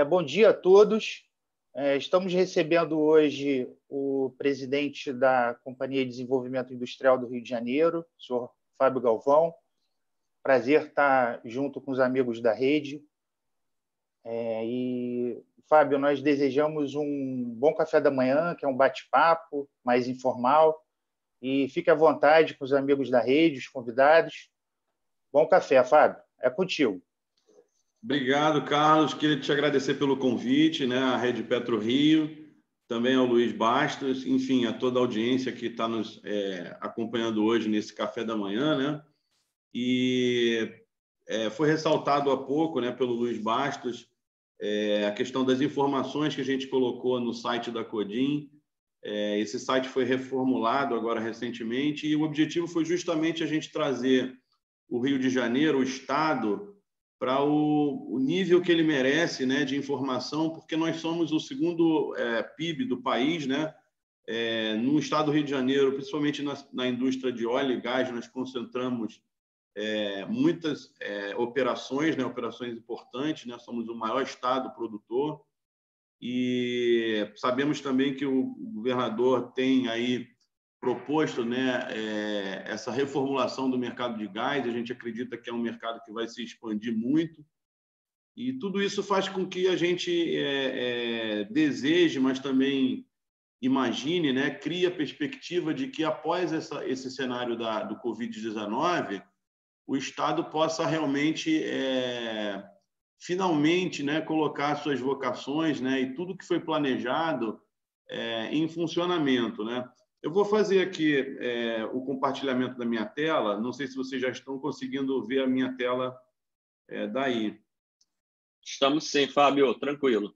Bom dia a todos. Estamos recebendo hoje o presidente da Companhia de Desenvolvimento Industrial do Rio de Janeiro, o senhor Fábio Galvão. Prazer estar junto com os amigos da rede. Fábio, nós desejamos um bom café da manhã, que é um bate-papo mais informal, e fique à vontade com os amigos da rede, os convidados. Bom café, Fábio. É contigo. Obrigado, Carlos. Queria te agradecer pelo convite, né? À Rede Petro Rio, também ao Luiz Bastos, enfim, a toda a audiência que está nos acompanhando hoje nesse café da manhã, né? E foi ressaltado há pouco, né, pelo Luiz Bastos, a questão das informações que a gente colocou no site da Codim. Esse site foi reformulado agora recentemente e o objetivo foi justamente a gente trazer o Rio de Janeiro, o Estado, para o nível que ele merece, né, de informação, porque nós somos o segundo PIB do país, né? No estado do Rio de Janeiro, principalmente na indústria de óleo e gás, nós concentramos muitas operações, né, operações importantes, né? Somos o maior estado produtor e sabemos também que o governador tem aí proposto, né, essa reformulação do mercado de gás. A gente acredita que é um mercado que vai se expandir muito e tudo isso faz com que a gente deseje, mas também imagine, né, crie a perspectiva de que após esse cenário do Covid-19, o Estado possa realmente, finalmente, né, colocar suas vocações, né, e tudo que foi planejado em funcionamento, né? Eu vou fazer aqui o compartilhamento da minha tela. Não sei se vocês já estão conseguindo ver a minha tela daí. Estamos sim, Fábio, tranquilo.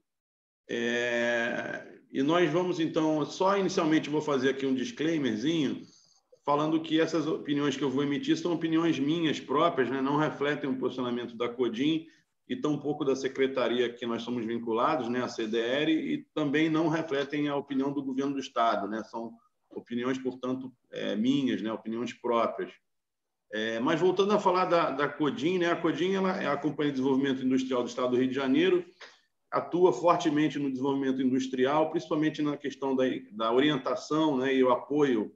E nós vamos, então, só inicialmente vou fazer aqui um disclaimerzinho, falando que essas opiniões que eu vou emitir são opiniões minhas próprias, né? Não refletem o posicionamento da Codim e tampouco da secretaria que nós somos vinculados, né? A CDR, e também não refletem a opinião do governo do Estado, né? São opiniões, portanto, minhas, né? Opiniões próprias. Mas voltando a falar da Codim, né? A Codim ela é a Companhia de Desenvolvimento Industrial do Estado do Rio de Janeiro, atua fortemente no desenvolvimento industrial, principalmente na questão da orientação, né? E o apoio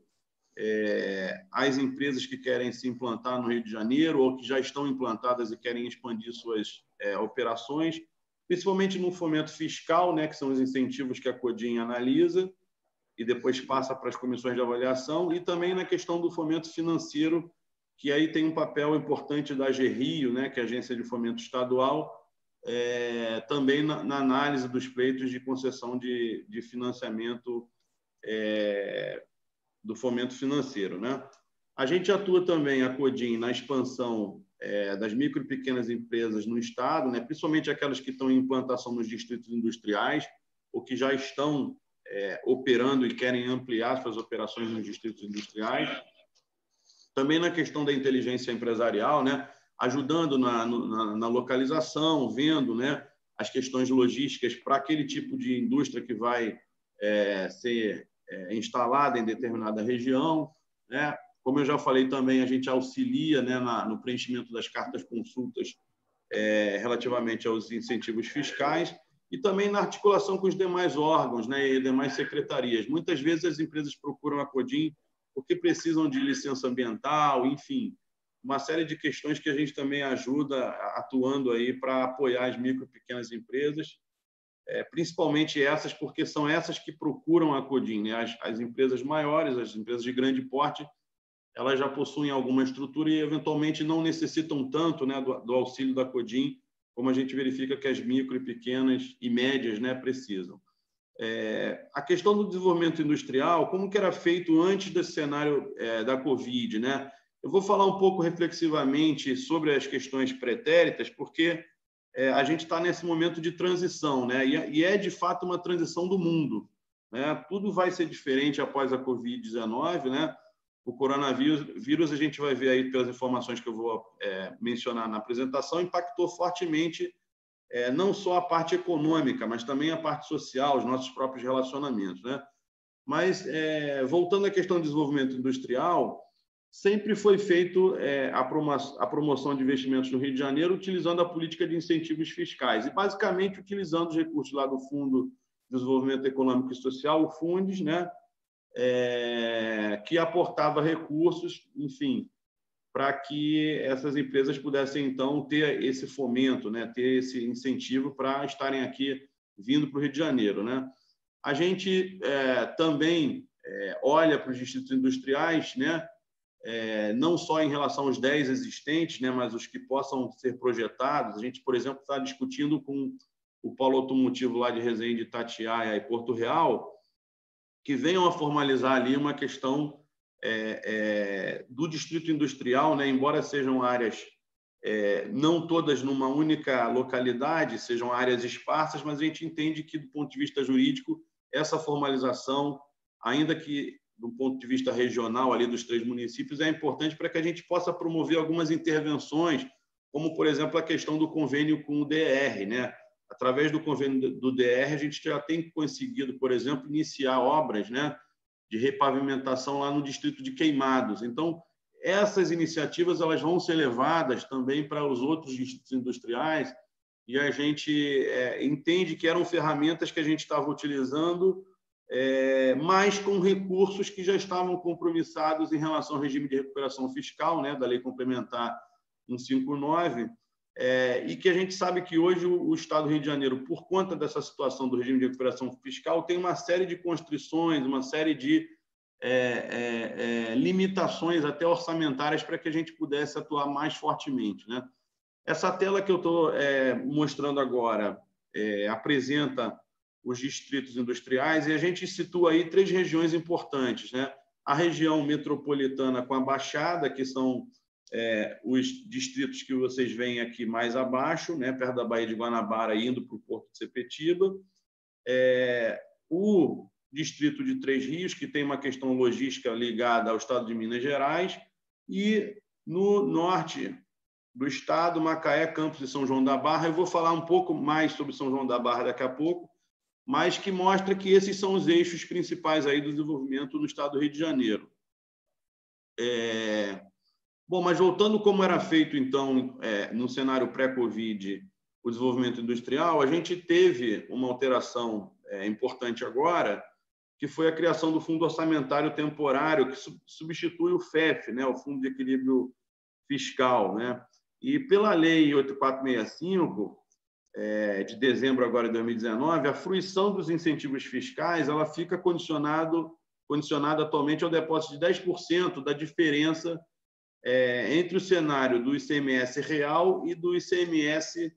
às empresas que querem se implantar no Rio de Janeiro ou que já estão implantadas e querem expandir suas operações, principalmente no fomento fiscal, né? Que são os incentivos que a Codim analisa e depois passa para as comissões de avaliação, e também na questão do fomento financeiro, que aí tem um papel importante da AGRIO, né, que é a Agência de Fomento Estadual, também na análise dos pleitos de concessão de financiamento do fomento financeiro, né? A gente atua também, a Codim, na expansão das micro e pequenas empresas no Estado, né, principalmente aquelas que estão em implantação nos distritos industriais ou que já estão operando e querem ampliar suas operações nos distritos industriais. Também na questão da inteligência empresarial, né? Ajudando na localização, vendo, né, as questões logísticas para aquele tipo de indústria que vai ser instalada em determinada região, né? Como eu já falei também, a gente auxilia, né, no preenchimento das cartas consultas relativamente aos incentivos fiscais, e também na articulação com os demais órgãos, né, e demais secretarias. Muitas vezes as empresas procuram a Codim porque precisam de licença ambiental, enfim, uma série de questões que a gente também ajuda atuando aí para apoiar as micro e pequenas empresas, principalmente essas, porque são essas que procuram a Codim, né? As empresas maiores, as empresas de grande porte, elas já possuem alguma estrutura e eventualmente não necessitam tanto, né, do auxílio da Codim, como a gente verifica que as micro e pequenas e médias, né, precisam. A questão do desenvolvimento industrial, como que era feito antes desse cenário da Covid, né? Eu vou falar um pouco reflexivamente sobre as questões pretéritas, porque a gente está nesse momento de transição, né? E é de fato uma transição do mundo, né? Tudo vai ser diferente após a Covid-19, né? O coronavírus, a gente vai ver aí pelas informações que eu vou mencionar na apresentação, impactou fortemente não só a parte econômica, mas também a parte social, os nossos próprios relacionamentos, né? Mas, voltando à questão do desenvolvimento industrial, sempre foi feito a promoção de investimentos no Rio de Janeiro utilizando a política de incentivos fiscais e, basicamente, utilizando os recursos lá do Fundo de Desenvolvimento Econômico e Social, o Fundes, né, que aportava recursos, enfim, para que essas empresas pudessem, então, ter esse fomento, né, ter esse incentivo para estarem aqui vindo para o Rio de Janeiro, né? A gente também olha para os distritos industriais, né, não só em relação aos 10 existentes, né, mas os que possam ser projetados. A gente, por exemplo, está discutindo com o polo automotivo lá de Resende, Itatiaia e Porto Real, que venham a formalizar ali uma questão do distrito industrial, né, embora sejam áreas não todas numa única localidade, sejam áreas esparsas, mas a gente entende que, do ponto de vista jurídico, essa formalização, ainda que do ponto de vista regional ali dos 3 municípios, é importante para que a gente possa promover algumas intervenções, como, por exemplo, a questão do convênio com o DR, né? Através do convênio do DR, a gente já tem conseguido, por exemplo, iniciar obras, né, de repavimentação lá no distrito de Queimados. Então, essas iniciativas elas vão ser levadas também para os outros distritos industriais e a gente entende que eram ferramentas que a gente estava utilizando, mas com recursos que já estavam compromissados em relação ao regime de recuperação fiscal, né, da Lei Complementar 159, e que a gente sabe que hoje o Estado do Rio de Janeiro, por conta dessa situação do regime de recuperação fiscal, tem uma série de constrições, uma série de limitações até orçamentárias para que a gente pudesse atuar mais fortemente, né? Essa tela que eu estou mostrando agora apresenta os distritos industriais e a gente situa aí 3 regiões importantes, né? A região metropolitana com a Baixada, que são os distritos que vocês veem aqui mais abaixo, né? Perto da Baía de Guanabara, indo para o Porto de Sepetiba. O distrito de Três Rios, que tem uma questão logística ligada ao estado de Minas Gerais, e no norte do estado, Macaé, Campos e São João da Barra. Eu vou falar um pouco mais sobre São João da Barra daqui a pouco, mas que mostra que esses são os eixos principais aí do desenvolvimento no estado do Rio de Janeiro. Bom, mas voltando como era feito, então, no cenário pré-Covid, o desenvolvimento industrial, a gente teve uma alteração importante agora, que foi a criação do Fundo Orçamentário Temporário, que substitui o FEF, né, o Fundo de Equilíbrio Fiscal, né? E pela Lei 8465, de dezembro agora de 2019, a fruição dos incentivos fiscais ela fica condicionada atualmente ao depósito de 10% da diferença entre o cenário do ICMS real e do ICMS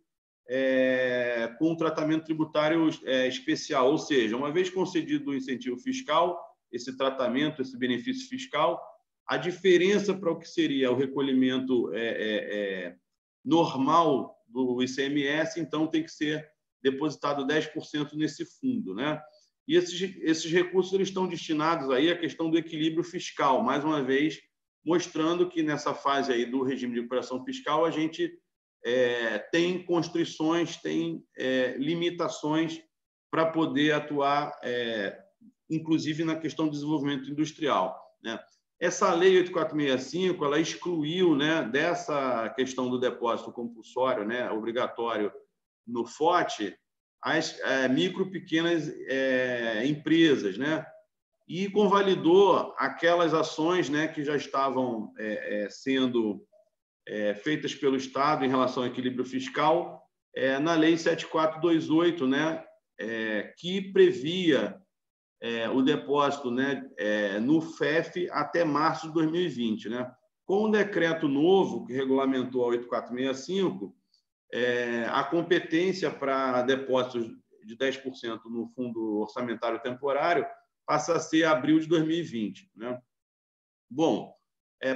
com um tratamento tributário especial, ou seja, uma vez concedido o incentivo fiscal, esse tratamento, esse benefício fiscal, a diferença para o que seria o recolhimento normal do ICMS, então tem que ser depositado 10% nesse fundo, né? E esses recursos eles estão destinados aí à questão do equilíbrio fiscal, mais uma vez mostrando que nessa fase aí do regime de recuperação fiscal a gente tem constrições, tem limitações para poder atuar, inclusive na questão do desenvolvimento industrial, né? Essa lei 8465 ela excluiu, né, dessa questão do depósito compulsório, né, obrigatório no FOT, as micro pequenas empresas, né, e convalidou aquelas ações, né, que já estavam sendo feitas pelo Estado em relação ao equilíbrio fiscal na Lei 7428, né, que previa o depósito, né, no FEF até março de 2020. Né? Com o decreto novo que regulamentou a 8465, a competência para depósitos de 10% no Fundo Orçamentário Temporário passa a ser abril de 2020. Né? Bom,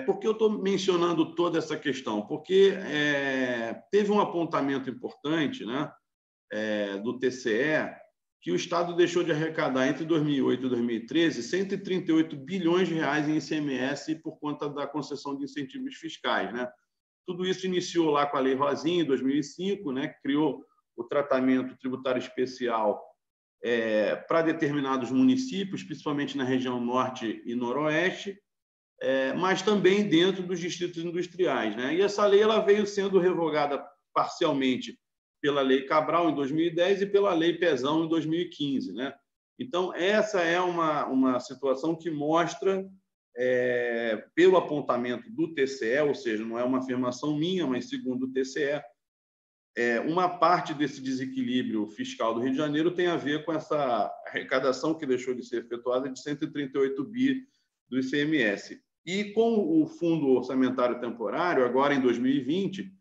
por que eu estou mencionando toda essa questão? Porque teve um apontamento importante, né, do TCE, que o Estado deixou de arrecadar entre 2008 e 2013 138 bilhões de reais em ICMS por conta da concessão de incentivos fiscais, né? Tudo isso iniciou lá com a Lei Rosinha, em 2005, né, que criou o tratamento tributário especial para determinados municípios, principalmente na região norte e noroeste, mas também dentro dos distritos industriais, né? E essa lei ela veio sendo revogada parcialmente pela Lei Cabral, em 2010, e pela Lei Pezão, em 2015, né? Então, essa é uma situação que mostra, pelo apontamento do TCE, ou seja, não é uma afirmação minha, mas segundo o TCE, uma parte desse desequilíbrio fiscal do Rio de Janeiro tem a ver com essa arrecadação que deixou de ser efetuada de 138 bi do ICMS. E com o Fundo Orçamentário Temporário, agora em 2020,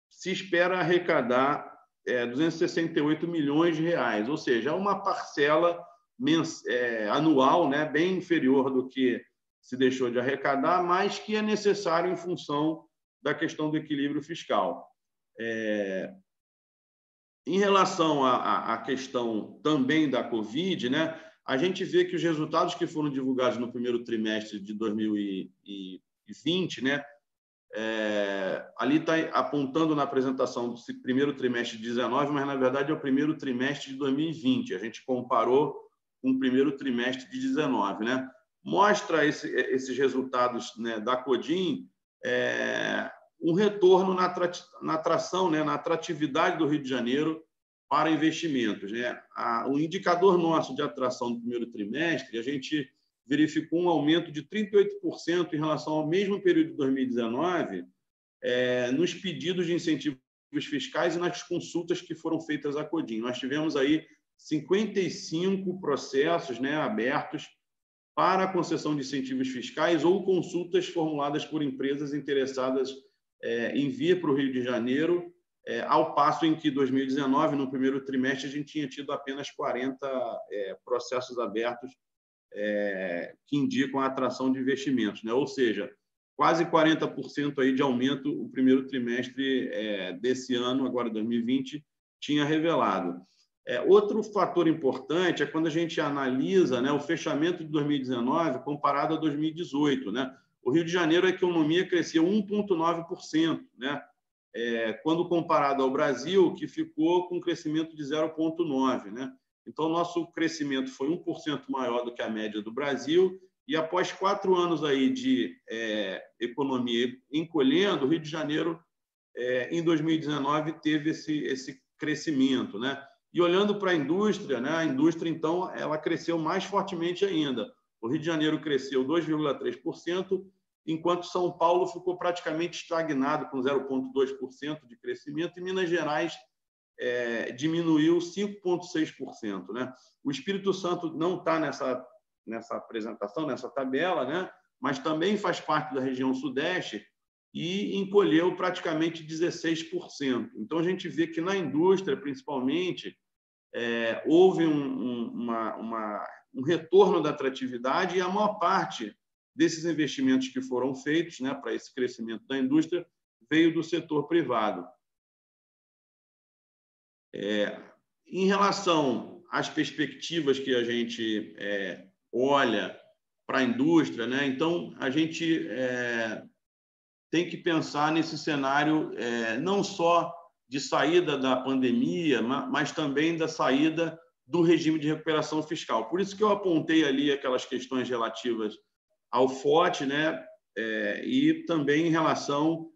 se espera arrecadar 268 milhões de reais, ou seja, uma parcela anual, né, bem inferior do que se deixou de arrecadar, mas que é necessário em função da questão do equilíbrio fiscal. Em relação à questão também da Covid, né, a gente vê que os resultados que foram divulgados no primeiro trimestre de 2020, né, ali está apontando na apresentação do primeiro trimestre de 19, mas, na verdade, é o primeiro trimestre de 2020. A gente comparou com o primeiro trimestre de 19, né? Mostra esses resultados, né, da Codim, um retorno na atração, né, na atratividade do Rio de Janeiro para investimentos, né? O indicador nosso de atração do primeiro trimestre, a gente verificou um aumento de 38% em relação ao mesmo período de 2019, nos pedidos de incentivos fiscais e nas consultas que foram feitas à Codim. Nós tivemos aí 55 processos, né, abertos para a concessão de incentivos fiscais ou consultas formuladas por empresas interessadas em vir para o Rio de Janeiro, ao passo em que, em 2019, no primeiro trimestre, a gente tinha tido apenas 40 processos abertos que indicam a atração de investimentos, né? Ou seja, quase 40% aí de aumento o primeiro trimestre desse ano, agora 2020, tinha revelado. Outro fator importante é quando a gente analisa, né, o fechamento de 2019 comparado a 2018, né? O Rio de Janeiro, a economia cresceu 1,9%, né? Quando comparado ao Brasil, que ficou com um crescimento de 0,9%, né? Então, nosso crescimento foi 1% maior do que a média do Brasil, e após 4 anos aí de economia encolhendo, o Rio de Janeiro, em 2019, teve esse crescimento, né? E olhando para a indústria, né? A indústria, então, ela cresceu mais fortemente ainda. O Rio de Janeiro cresceu 2,3%, enquanto São Paulo ficou praticamente estagnado, com 0,2% de crescimento, e Minas Gerais diminuiu 5,6%, né? O Espírito Santo não está nessa apresentação, nessa tabela, né? Mas também faz parte da região Sudeste e encolheu praticamente 16%. Então, a gente vê que na indústria, principalmente, houve um retorno da atratividade, e a maior parte desses investimentos que foram feitos, né, para esse crescimento da indústria veio do setor privado. Em relação às perspectivas que a gente olha para a indústria, né, então a gente tem que pensar nesse cenário não só de saída da pandemia, mas também da saída do regime de recuperação fiscal. Por isso que eu apontei ali aquelas questões relativas ao FOT, né, e também em relação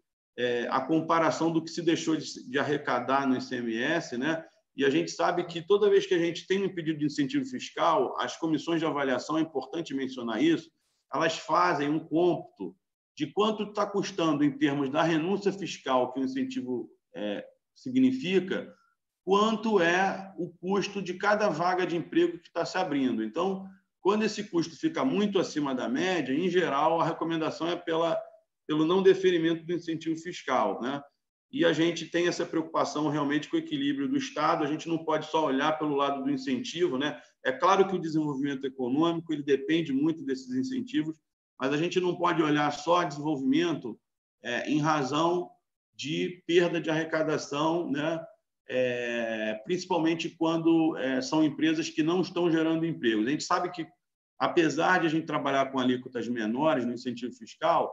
à comparação do que se deixou de arrecadar no ICMS, né? E a gente sabe que toda vez que a gente tem um pedido de incentivo fiscal, as comissões de avaliação, é importante mencionar isso, elas fazem um cômputo de quanto está custando em termos da renúncia fiscal que o incentivo significa, quanto é o custo de cada vaga de emprego que está se abrindo. Então, quando esse custo fica muito acima da média, em geral, a recomendação é pelo não deferimento do incentivo fiscal, né? E a gente tem essa preocupação realmente com o equilíbrio do Estado. A gente não pode só olhar pelo lado do incentivo, né? É claro que o desenvolvimento econômico ele depende muito desses incentivos, mas a gente não pode olhar só desenvolvimento em razão de perda de arrecadação, né? Principalmente quando são empresas que não estão gerando empregos. A gente sabe que, apesar de a gente trabalhar com alíquotas menores no incentivo fiscal,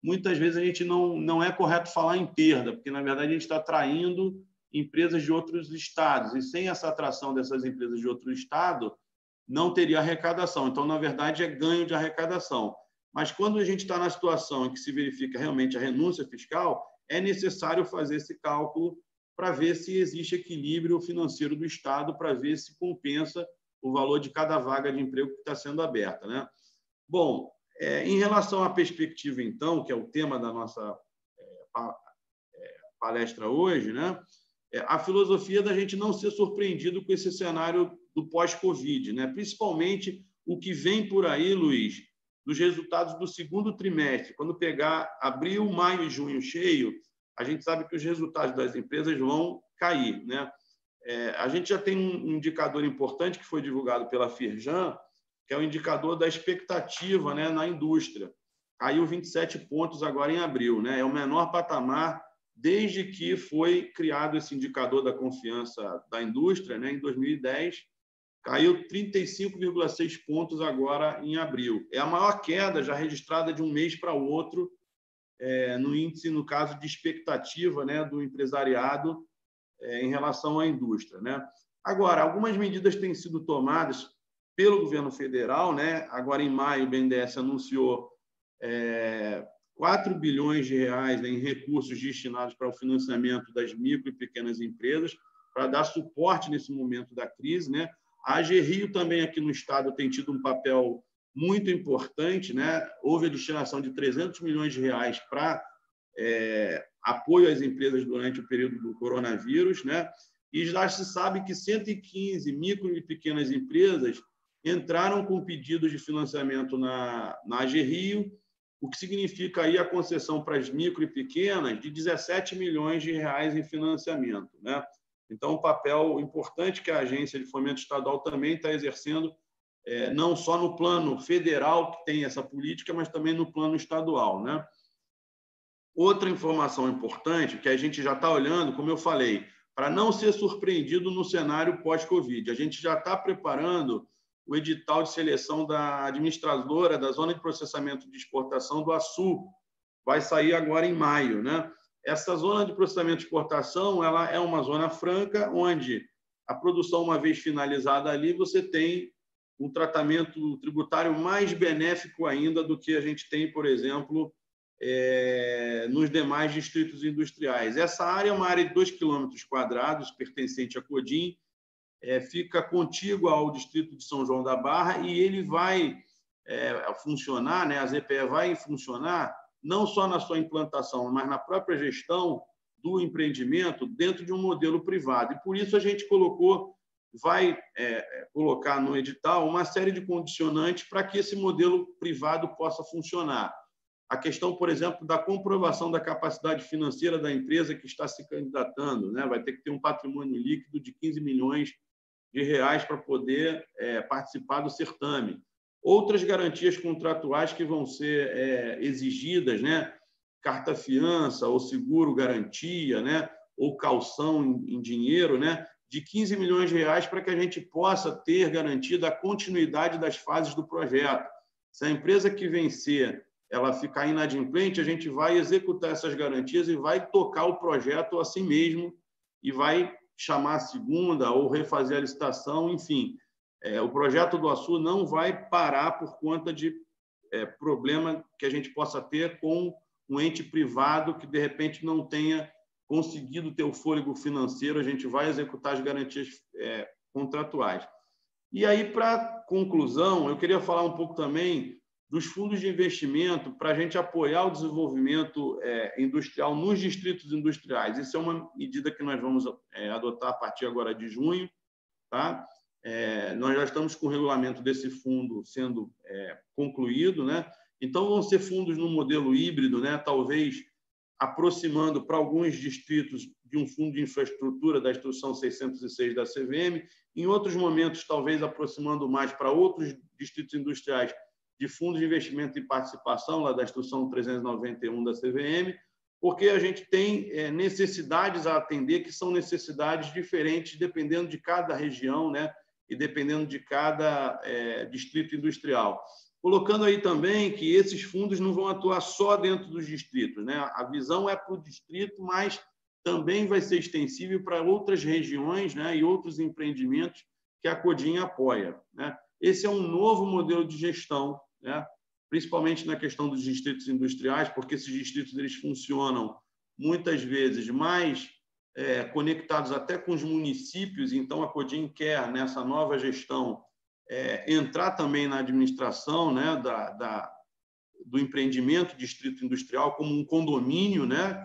muitas vezes a gente não é correto falar em perda, porque, na verdade, a gente está atraindo empresas de outros estados, e sem essa atração dessas empresas de outro estado, não teria arrecadação. Então, na verdade, é ganho de arrecadação. Mas quando a gente está na situação em que se verifica realmente a renúncia fiscal, é necessário fazer esse cálculo para ver se existe equilíbrio financeiro do Estado, para ver se compensa o valor de cada vaga de emprego que está sendo aberta, né? Bom, em relação à perspectiva, então, que é o tema da nossa palestra hoje, né? A filosofia da gente não ser surpreendido com esse cenário do pós-Covid, né? Principalmente o que vem por aí, Luiz, dos resultados do segundo trimestre. Quando pegar abril, maio e junho cheio, a gente sabe que os resultados das empresas vão cair, né? A gente já tem um indicador importante que foi divulgado pela Firjan, que é o indicador da expectativa, né, na indústria. Caiu 27 pontos agora em abril, né? É o menor patamar desde que foi criado esse indicador da confiança da indústria, né, em 2010. Caiu 35,6 pontos agora em abril. É a maior queda já registrada de um mês para o outro no índice, no caso de expectativa, né, do empresariado em relação à indústria, né? Agora, algumas medidas têm sido tomadas pelo governo federal, né? Agora, em maio, o BNDES anunciou 4 bilhões de reais em recursos destinados para o financiamento das micro e pequenas empresas, para dar suporte nesse momento da crise, né? A AGRIO também aqui no estado tem tido um papel muito importante, né? Houve a destinação de 300 milhões de reais para apoio às empresas durante o período do coronavírus, né? E já se sabe que 115 micro e pequenas empresas entraram com pedidos de financiamento na AGRIO, o que significa aí a concessão para as micro e pequenas de 17 milhões de reais em financiamento, né? Então, um papel importante que a Agência de Fomento Estadual também está exercendo, não só no plano federal, que tem essa política, mas também no plano estadual, né? Outra informação importante que a gente já está olhando, como eu falei, para não ser surpreendido no cenário pós-Covid. A gente já está preparando o edital de seleção da administradora da Zona de Processamento de Exportação do Açu. Vai sair agora em maio, né? Essa zona de processamento de exportação, ela é uma zona franca, onde a produção, uma vez finalizada ali, você tem um tratamento tributário mais benéfico ainda do que a gente tem, por exemplo, nos demais distritos industriais. Essa área é uma área de 2 quilômetros quadrados, pertencente a Codim, fica contígua ao distrito de São João da Barra e ele vai funcionar, né? A ZPE vai funcionar não só na sua implantação, mas na própria gestão do empreendimento dentro de um modelo privado. E por isso a gente vai colocar no edital uma série de condicionantes para que esse modelo privado possa funcionar. A questão, por exemplo, da comprovação da capacidade financeira da empresa que está se candidatando, né? Vai ter que ter um patrimônio líquido de 15 milhões de reais para poder participar do certame. Outras garantias contratuais que vão ser exigidas, né? Carta-fiança ou seguro-garantia, né? Ou calção em dinheiro, né? De 15 milhões de reais para que a gente possa ter garantida a continuidade das fases do projeto. Se a empresa que vencer ela ficar inadimplente, a gente vai executar essas garantias e vai tocar o projeto assim mesmo e vai chamar a segunda ou refazer a licitação, enfim. O projeto do Açu não vai parar por conta de problema que a gente possa ter com um ente privado que, de repente, não tenha conseguido ter o fôlego financeiro, a gente vai executar as garantias contratuais. E aí, para conclusão, eu queria falar um pouco também dos fundos de investimento para a gente apoiar o desenvolvimento industrial nos distritos industriais. Isso é uma medida que nós vamos adotar a partir agora de junho, tá? Nós já estamos com o regulamento desse fundo sendo concluído, né? Então, vão ser fundos no modelo híbrido, né? Talvez aproximando para alguns distritos de um fundo de infraestrutura da Instrução 606 da CVM, em outros momentos, talvez aproximando mais para outros distritos industriais de fundos de investimento e participação, lá da Instrução 391 da CVM, porque a gente tem necessidades a atender que são necessidades diferentes dependendo de cada região, né? E dependendo de cada distrito industrial. Colocando aí também que esses fundos não vão atuar só dentro dos distritos, né? A visão é para o distrito, mas também vai ser extensível para outras regiões, né? E outros empreendimentos que a Codim apoia, né? Esse é um novo modelo de gestão, né? principalmente na questão dos distritos industriais, porque esses distritos eles funcionam muitas vezes mais conectados até com os municípios, então a Codim quer, nessa nova gestão, entrar também na administração, né, do empreendimento distrito industrial como um condomínio, né,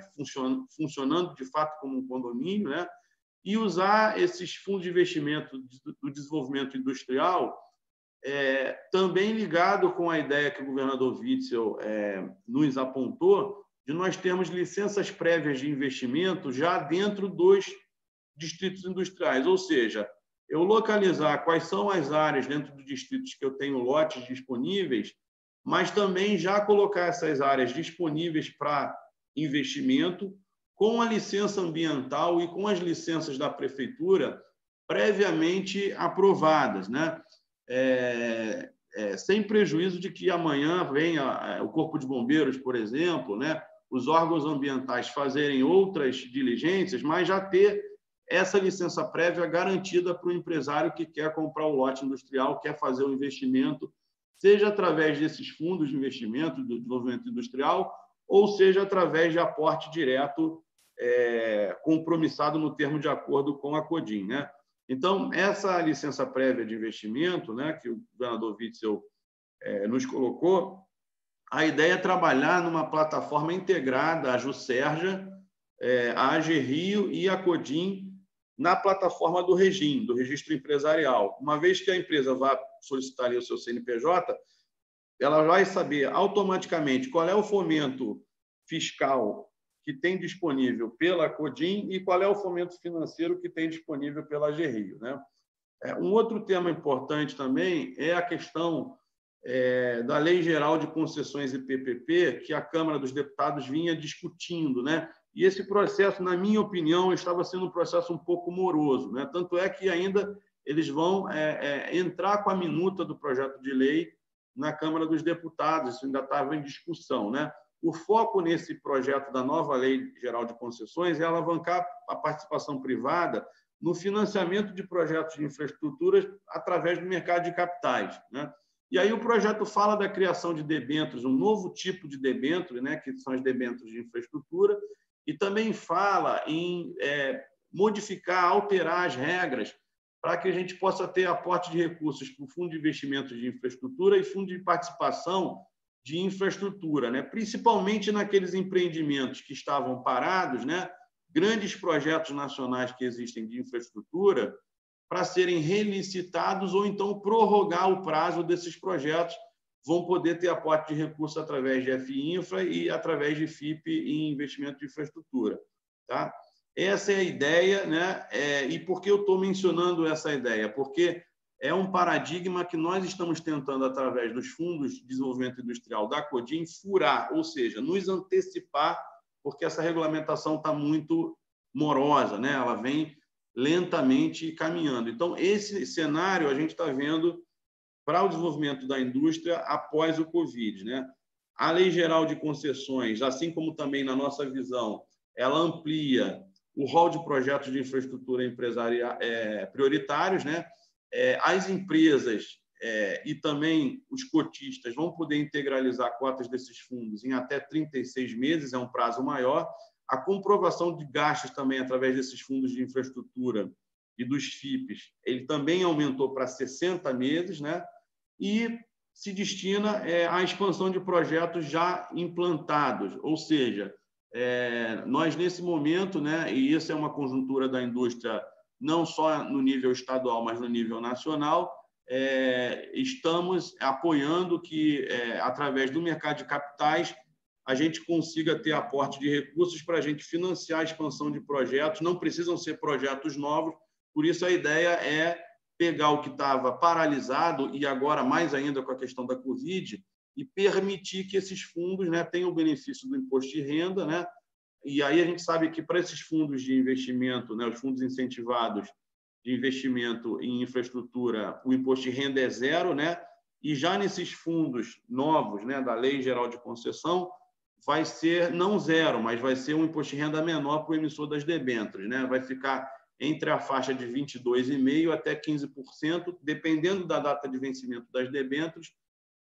funcionando de fato como um condomínio, né, e usar esses fundos de investimento do desenvolvimento industrial também ligado com a ideia que o governador Witzel nos apontou, de nós termos licenças prévias de investimento já dentro dos distritos industriais, ou seja, eu localizar quais são as áreas dentro dos distritos que eu tenho lotes disponíveis, mas também já colocar essas áreas disponíveis para investimento com a licença ambiental e com as licenças da prefeitura previamente aprovadas, né? Sem prejuízo de que amanhã venha o Corpo de Bombeiros, por exemplo, né? Os órgãos ambientais fazerem outras diligências, mas já ter essa licença prévia garantida para o empresário que quer comprar o lote industrial, quer fazer o investimento, seja através desses fundos de investimento do desenvolvimento industrial, ou seja através de aporte direto compromissado no termo de acordo com a Codim, né? Então, essa licença prévia de investimento, né, que o governador Witzel nos colocou, a ideia é trabalhar numa plataforma integrada, a Juscerja, a AGRIO e a Codim, na plataforma do REGIM, do Registro Empresarial. Uma vez que a empresa vá solicitar ali o seu CNPJ, ela vai saber automaticamente qual é o fomento fiscal que tem disponível pela Codim e qual é o fomento financeiro que tem disponível pela AGRIO, né? Um outro tema importante também é a questão da Lei Geral de Concessões e PPP, que a Câmara dos Deputados vinha discutindo, né? E esse processo, na minha opinião, estava sendo um processo um pouco moroso, né? Tanto é que ainda eles vão entrar com a minuta do projeto de lei na Câmara dos Deputados, isso ainda estava em discussão, né? O foco nesse projeto da nova Lei Geral de Concessões é alavancar a participação privada no financiamento de projetos de infraestruturas através do mercado de capitais, né? E aí o projeto fala da criação de debêntures, um novo tipo de debênture, né, que são as debêntures de infraestrutura, e também fala em modificar, alterar as regras para que a gente possa ter aporte de recursos para o Fundo de Investimentos de Infraestrutura e Fundo de Participação de Infraestrutura, né, principalmente naqueles empreendimentos que estavam parados, né, grandes projetos nacionais que existem de infraestrutura, para serem relicitados ou então prorrogar o prazo desses projetos, vão poder ter aporte de recursos através de FIINFRA e através de FIP em investimento de infraestrutura, tá? Essa é a ideia, né? E por que eu estou mencionando essa ideia? Porque é um paradigma que nós estamos tentando, através dos fundos de desenvolvimento industrial da Codim, furar, ou seja, nos antecipar, porque essa regulamentação está muito morosa, né? Ela vem lentamente caminhando. Então, esse cenário a gente está vendo para o desenvolvimento da indústria após o Covid, né? A Lei Geral de Concessões, assim como também na nossa visão, ela amplia o rol de projetos de infraestrutura empresarial prioritários, né? As empresas e também os cotistas vão poder integralizar cotas desses fundos em até 36 meses, é um prazo maior. A comprovação de gastos também através desses fundos de infraestrutura e dos FIPs, ele também aumentou para 60 meses, né? E se destina à expansão de projetos já implantados, ou seja, nós nesse momento, né, e isso é uma conjuntura da indústria não só no nível estadual, mas no nível nacional, estamos apoiando que, através do mercado de capitais, a gente consiga ter aporte de recursos para a gente financiar a expansão de projetos. Não precisam ser projetos novos, por isso a ideia é pegar o que estava paralisado e agora mais ainda com a questão da Covid e permitir que esses fundos, né, tenham o benefício do imposto de renda, né? E aí a gente sabe que para esses fundos de investimento, né, os fundos incentivados de investimento em infraestrutura, o imposto de renda é zero, né? E já nesses fundos novos, né, da Lei Geral de Concessão, vai ser não zero, mas vai ser um imposto de renda menor para o emissor das debêntures, né? Vai ficar entre a faixa de 22,5% até 15%, dependendo da data de vencimento das debêntures,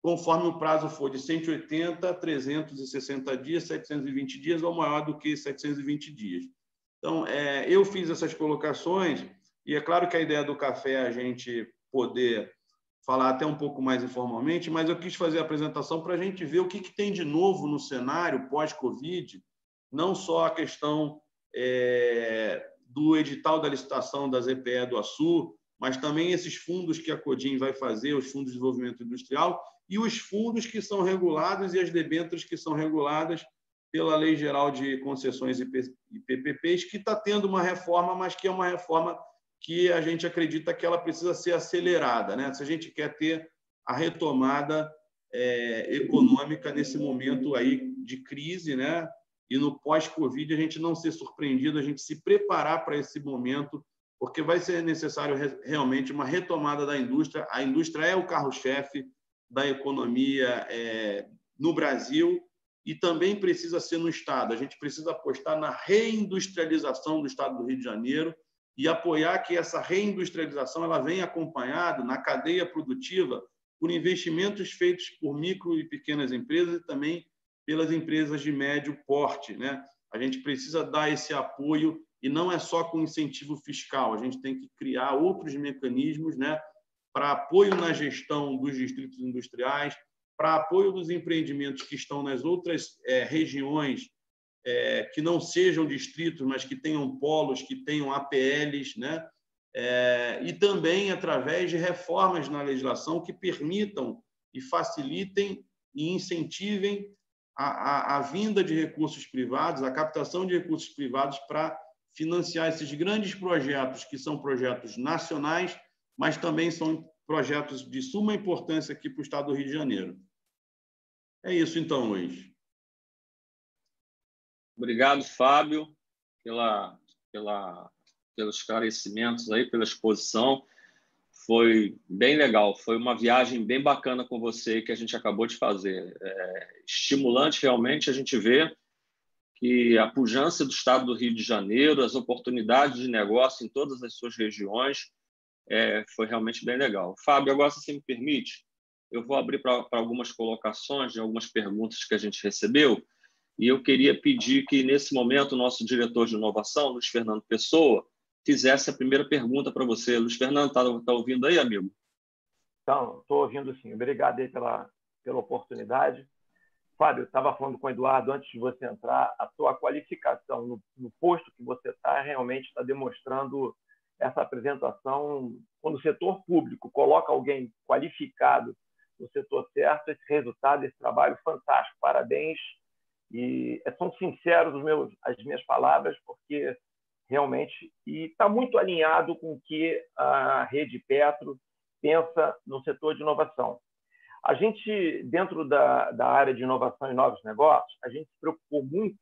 conforme o prazo for de 180, 360 dias, 720 dias ou maior do que 720 dias. Então, eu fiz essas colocações e é claro que a ideia do café é a gente poder falar até um pouco mais informalmente, mas eu quis fazer a apresentação para a gente ver o que tem de novo no cenário pós-Covid, não só a questão do edital da licitação da ZPE do Açu, mas também esses fundos que a Codim vai fazer, os fundos de desenvolvimento industrial, e os fundos que são regulados e as debêntures que são reguladas pela Lei Geral de Concessões e PPPs, que está tendo uma reforma, mas que é uma reforma que a gente acredita que ela precisa ser acelerada, né? Se a gente quer ter a retomada econômica nesse momento aí de crise, né? E no pós-Covid a gente não ser surpreendido, a gente se preparar para esse momento, porque vai ser necessário realmente uma retomada da indústria. A indústria é o carro-chefe da economia no Brasil e também precisa ser no Estado. A gente precisa apostar na reindustrialização do Estado do Rio de Janeiro e apoiar que essa reindustrialização ela venha acompanhada na cadeia produtiva por investimentos feitos por micro e pequenas empresas e também pelas empresas de médio porte, né? A gente precisa dar esse apoio e não é só com incentivo fiscal. A gente tem que criar outros mecanismos, né, para apoio na gestão dos distritos industriais, para apoio dos empreendimentos que estão nas outras regiões que não sejam distritos, mas que tenham polos, que tenham APLs, né? E também através de reformas na legislação que permitam e facilitem e incentivem a vinda de recursos privados, a captação de recursos privados para financiar esses grandes projetos, que são projetos nacionais, mas também são projetos de suma importância aqui para o Estado do Rio de Janeiro. É isso, então, Luiz. Obrigado, Fábio, pelos esclarecimentos aí, pela exposição. Foi bem legal, foi uma viagem bem bacana com você que a gente acabou de fazer. Estimulante realmente a gente ver que a pujança do Estado do Rio de Janeiro, as oportunidades de negócio em todas as suas regiões, foi realmente bem legal. Fábio, agora, se você me permite, eu vou abrir para algumas colocações de algumas perguntas que a gente recebeu, e eu queria pedir que, nesse momento, o nosso diretor de inovação, Luiz Fernando Pessoa, fizesse a primeira pergunta para você. Luiz Fernando, está ouvindo aí, amigo? Então, estou ouvindo sim. Obrigado aí pela oportunidade. Fábio, estava falando com o Eduardo antes de você entrar, a sua qualificação no posto que você está realmente está demonstrando essa apresentação. Quando o setor público coloca alguém qualificado no setor certo, esse resultado, esse trabalho fantástico. Parabéns. E são sinceros as minhas palavras, porque realmente está muito alinhado com o que a Rede Petro pensa no setor de inovação. A gente, dentro da área de inovação e novos negócios, a gente se preocupou muito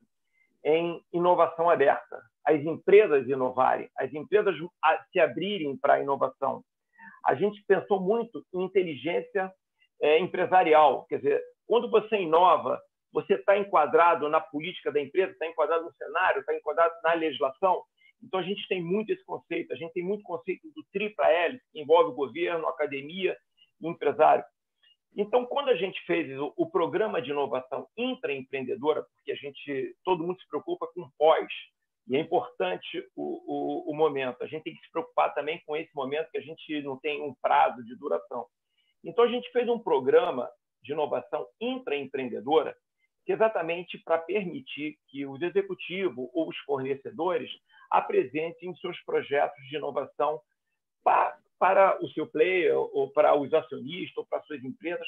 em inovação aberta. As empresas inovarem, as empresas se abrirem para a inovação. A gente pensou muito em inteligência empresarial. Quer dizer, quando você inova, você está enquadrado na política da empresa, está enquadrado no cenário, está enquadrado na legislação. Então, a gente tem muito esse conceito. A gente tem muito conceito do tripla L, que envolve o governo, a academia e o empresário. Então, quando a gente fez o programa de inovação intraempreendedora, porque todo mundo se preocupa com pós, e é importante o momento. A gente tem que se preocupar também com esse momento, que a gente não tem um prazo de duração. Então, a gente fez um programa de inovação intraempreendedora, que é exatamente para permitir que os executivos ou os fornecedores apresentem seus projetos de inovação para o seu player, ou para os acionistas, ou para suas empresas,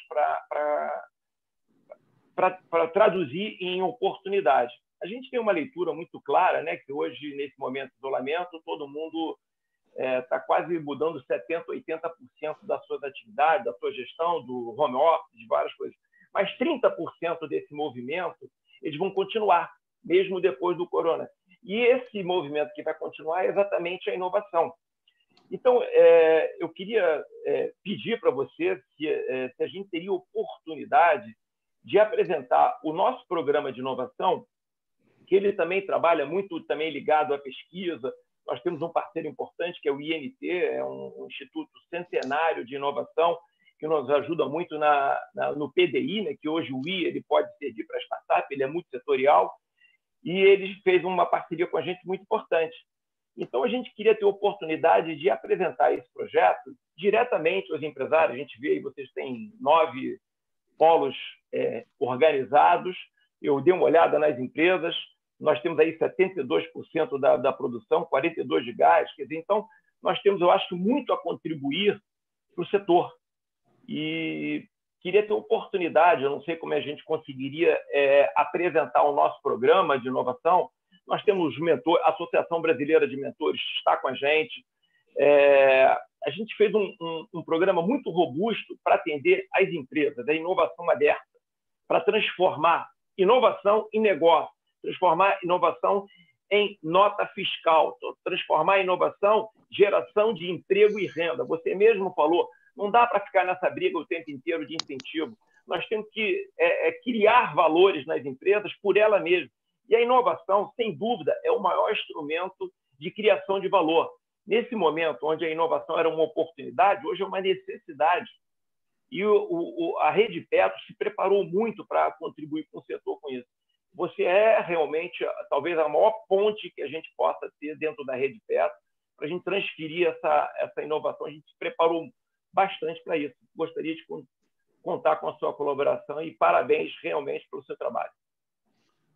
para traduzir em oportunidade. A gente tem uma leitura muito clara, né, que hoje, nesse momento de isolamento, todo mundo está quase mudando 70%, 80% das suas atividades, da sua gestão, do home office, de várias coisas. Mas 30% desse movimento eles vão continuar, mesmo depois do corona. E esse movimento que vai continuar é exatamente a inovação. Então, eu queria pedir para você se a gente teria oportunidade de apresentar o nosso programa de inovação, que ele também trabalha muito também ligado à pesquisa. Nós temos um parceiro importante, que é o INT, é um instituto centenário de inovação, que nos ajuda muito no PDI, né, que hoje o I ele pode servir para startup, ele é multissetorial, e ele fez uma parceria com a gente muito importante. Então, a gente queria ter a oportunidade de apresentar esse projeto diretamente aos empresários. A gente vê aí, vocês têm 9 polos organizados. Eu dei uma olhada nas empresas. Nós temos aí 72% da produção, 42% de gás. Quer dizer, então, nós temos, eu acho, muito a contribuir para o setor. E queria ter oportunidade, eu não sei como a gente conseguiria apresentar o nosso programa de inovação. Nós temos a Associação Brasileira de Mentores está com a gente. A gente fez um programa muito robusto para atender as empresas, a inovação aberta, para transformar inovação em negócio, transformar inovação em nota fiscal, transformar inovação em geração de emprego e renda. Você mesmo falou, não dá para ficar nessa briga o tempo inteiro de incentivo. Nós temos que criar valores nas empresas por ela mesma. E a inovação, sem dúvida, é o maior instrumento de criação de valor. Nesse momento, onde a inovação era uma oportunidade, hoje é uma necessidade. E a Rede Petro se preparou muito para contribuir com o setor com isso. Você é realmente, talvez, a maior ponte que a gente possa ter dentro da Rede Petro para a gente transferir essa inovação. A gente se preparou bastante para isso. Gostaria de contar com a sua colaboração e parabéns realmente pelo seu trabalho.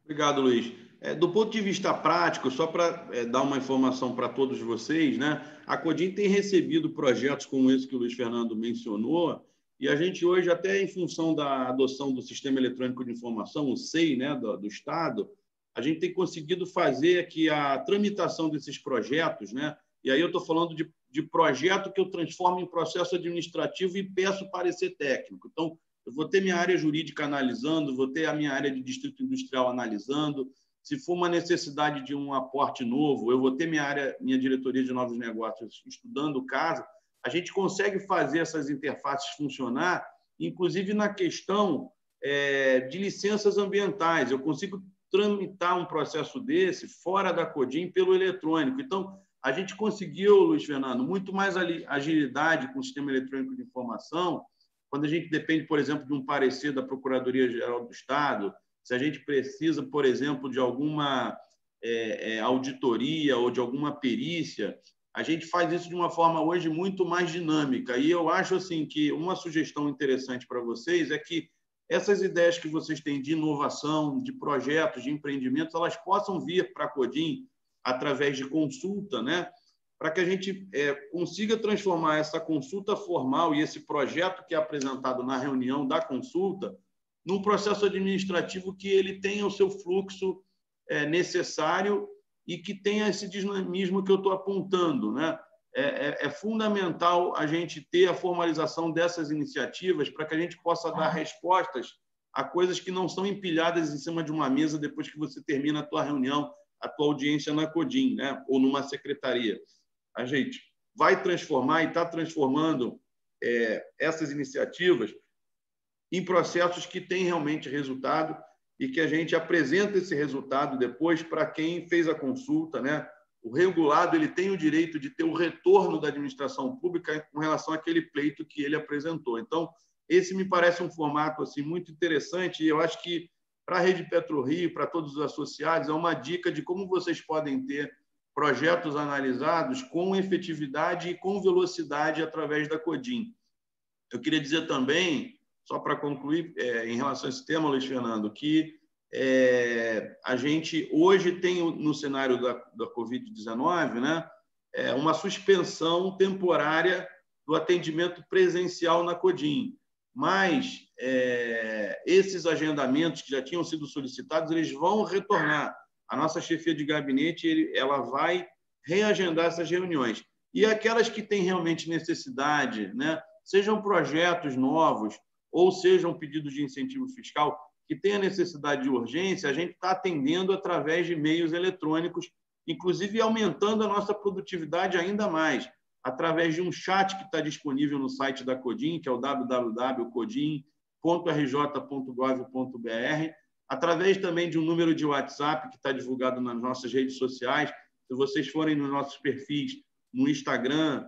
Obrigado, Luiz. Do ponto de vista prático, só para dar uma informação para todos vocês, né? A Codim tem recebido projetos como esse que o Luiz Fernando mencionou, e a gente hoje, até em função da adoção do Sistema Eletrônico de Informação, o SEI, né, do Estado, a gente tem conseguido fazer aqui a tramitação desses projetos, né? E aí eu estou falando de projeto que eu transformo em processo administrativo e peço parecer técnico. Então, eu vou ter minha área jurídica analisando, vou ter a minha área de distrito industrial analisando. Se for uma necessidade de um aporte novo, eu vou ter minha diretoria de novos negócios estudando o caso. A gente consegue fazer essas interfaces funcionar, inclusive na questão de licenças ambientais. Eu consigo tramitar um processo desse fora da Codim pelo eletrônico. Então, a gente conseguiu, Luiz Fernando, muito mais agilidade com o Sistema Eletrônico de Informação, quando a gente depende, por exemplo, de um parecer da Procuradoria-Geral do Estado, se a gente precisa, por exemplo, de alguma auditoria ou de alguma perícia, a gente faz isso de uma forma hoje muito mais dinâmica. E eu acho assim, que uma sugestão interessante para vocês é que essas ideias que vocês têm de inovação, de projetos, de empreendimentos, elas possam vir para a Codim através de consulta, né? Para que a gente consiga transformar essa consulta formal e esse projeto que é apresentado na reunião da consulta num processo administrativo que ele tenha o seu fluxo necessário e que tenha esse dinamismo que eu estou apontando, né? É fundamental a gente ter a formalização dessas iniciativas para que a gente possa dar respostas a coisas que não são empilhadas em cima de uma mesa depois que você termina a tua reunião, a tua audiência na Codim, né? Ou numa secretaria. A gente vai transformar e está transformando essas iniciativas em processos que têm realmente resultado e que a gente apresenta esse resultado depois para quem fez a consulta, né? O regulado ele tem o direito de ter o retorno da administração pública com relação àquele pleito que ele apresentou. Então, esse me parece um formato assim, muito interessante e eu acho que para a Rede PetroRio, para todos os associados, é uma dica de como vocês podem ter projetos analisados com efetividade e com velocidade através da Codim. Eu queria dizer também, só para concluir, em relação a esse tema, Luiz Fernando, que a gente hoje tem no cenário da Covid-19, né, uma suspensão temporária do atendimento presencial na Codim. Mas esses agendamentos que já tinham sido solicitados, eles vão retornar. A nossa chefia de gabinete ela vai reagendar essas reuniões. E aquelas que têm realmente necessidade, né, sejam projetos novos ou sejam pedidos de incentivo fiscal, que tenha necessidade de urgência, a gente está atendendo através de meios eletrônicos, inclusive aumentando a nossa produtividade ainda mais, através de um chat que está disponível no site da Codim, que é o www.codim.rj.gov.br, através também de um número de WhatsApp que está divulgado nas nossas redes sociais. Se vocês forem nos nossos perfis no Instagram,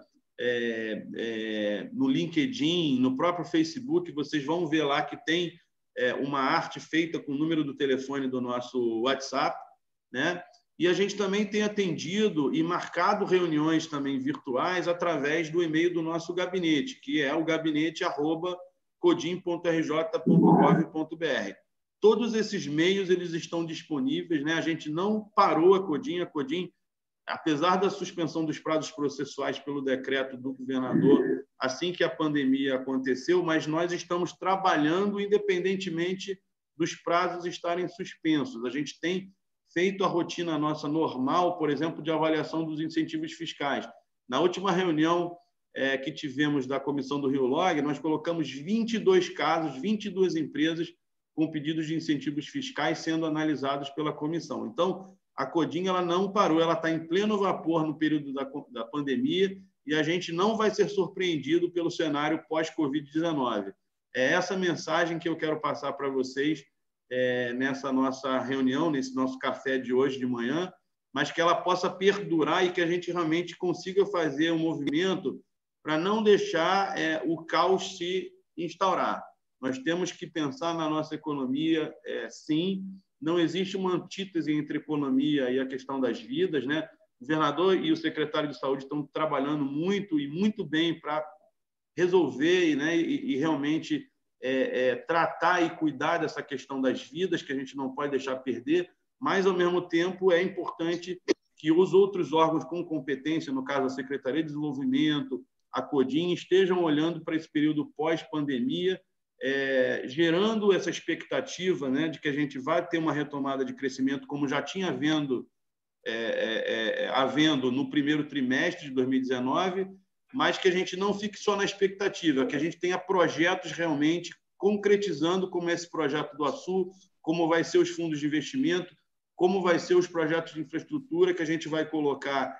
no LinkedIn, no próprio Facebook, vocês vão ver lá que tem uma arte feita com o número do telefone do nosso WhatsApp, né? E a gente também tem atendido e marcado reuniões também virtuais através do e-mail do nosso gabinete, que é o gabinete@codim.rj.gov.br. Todos esses meios eles estão disponíveis, né? A gente não parou a Codim, apesar da suspensão dos prazos processuais pelo decreto do governador, assim que a pandemia aconteceu, mas nós estamos trabalhando independentemente dos prazos estarem suspensos. A gente tem feito a rotina nossa normal, por exemplo, de avaliação dos incentivos fiscais. Na última reunião que tivemos da Comissão do Rio Log, nós colocamos 22 casos, 22 empresas com pedidos de incentivos fiscais sendo analisados pela comissão. Então, a Codim ela não parou, ela está em pleno vapor no período da pandemia e a gente não vai ser surpreendido pelo cenário pós-Covid-19. É essa mensagem que eu quero passar para vocês nessa nossa reunião, nesse nosso café de hoje de manhã, mas que ela possa perdurar e que a gente realmente consiga fazer um movimento para não deixar o caos se instaurar. Nós temos que pensar na nossa economia, sim. Não existe uma antítese entre economia e a questão das vidas, né? O governador e o secretário de Saúde estão trabalhando muito e muito bem para resolver, né? e realmente tratar e cuidar dessa questão das vidas, que a gente não pode deixar perder, mas, ao mesmo tempo, é importante que os outros órgãos com competência, no caso a Secretaria de Desenvolvimento, a Codim, estejam olhando para esse período pós-pandemia, gerando essa expectativa, né, de que a gente vai ter uma retomada de crescimento, como já tinha havendo no primeiro trimestre de 2019, mas que a gente não fique só na expectativa, que a gente tenha projetos realmente concretizando, como esse projeto do Açu, como vai ser os fundos de investimento, como vai ser os projetos de infraestrutura que a gente vai colocar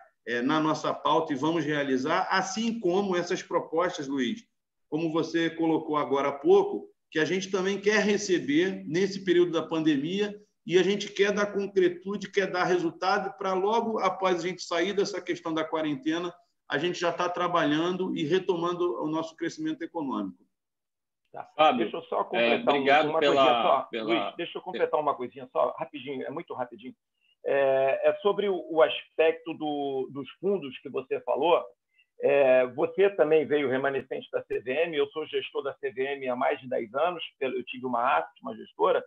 na nossa pauta e vamos realizar, assim como essas propostas, Luiz, como você colocou agora há pouco, que a gente também quer receber nesse período da pandemia e a gente quer dar concretude, quer dar resultado para logo após a gente sair dessa questão da quarentena, a gente já está trabalhando e retomando o nosso crescimento econômico. Tá. Fábio, deixa eu só completar uma coisinha só. Luiz, deixa eu completar uma coisinha só, rapidinho, muito rapidinho. Sobre o aspecto dos fundos que você falou. Você também veio remanescente da CVM, eu sou gestor da CVM há mais de 10 anos, eu tive uma ASP, uma gestora,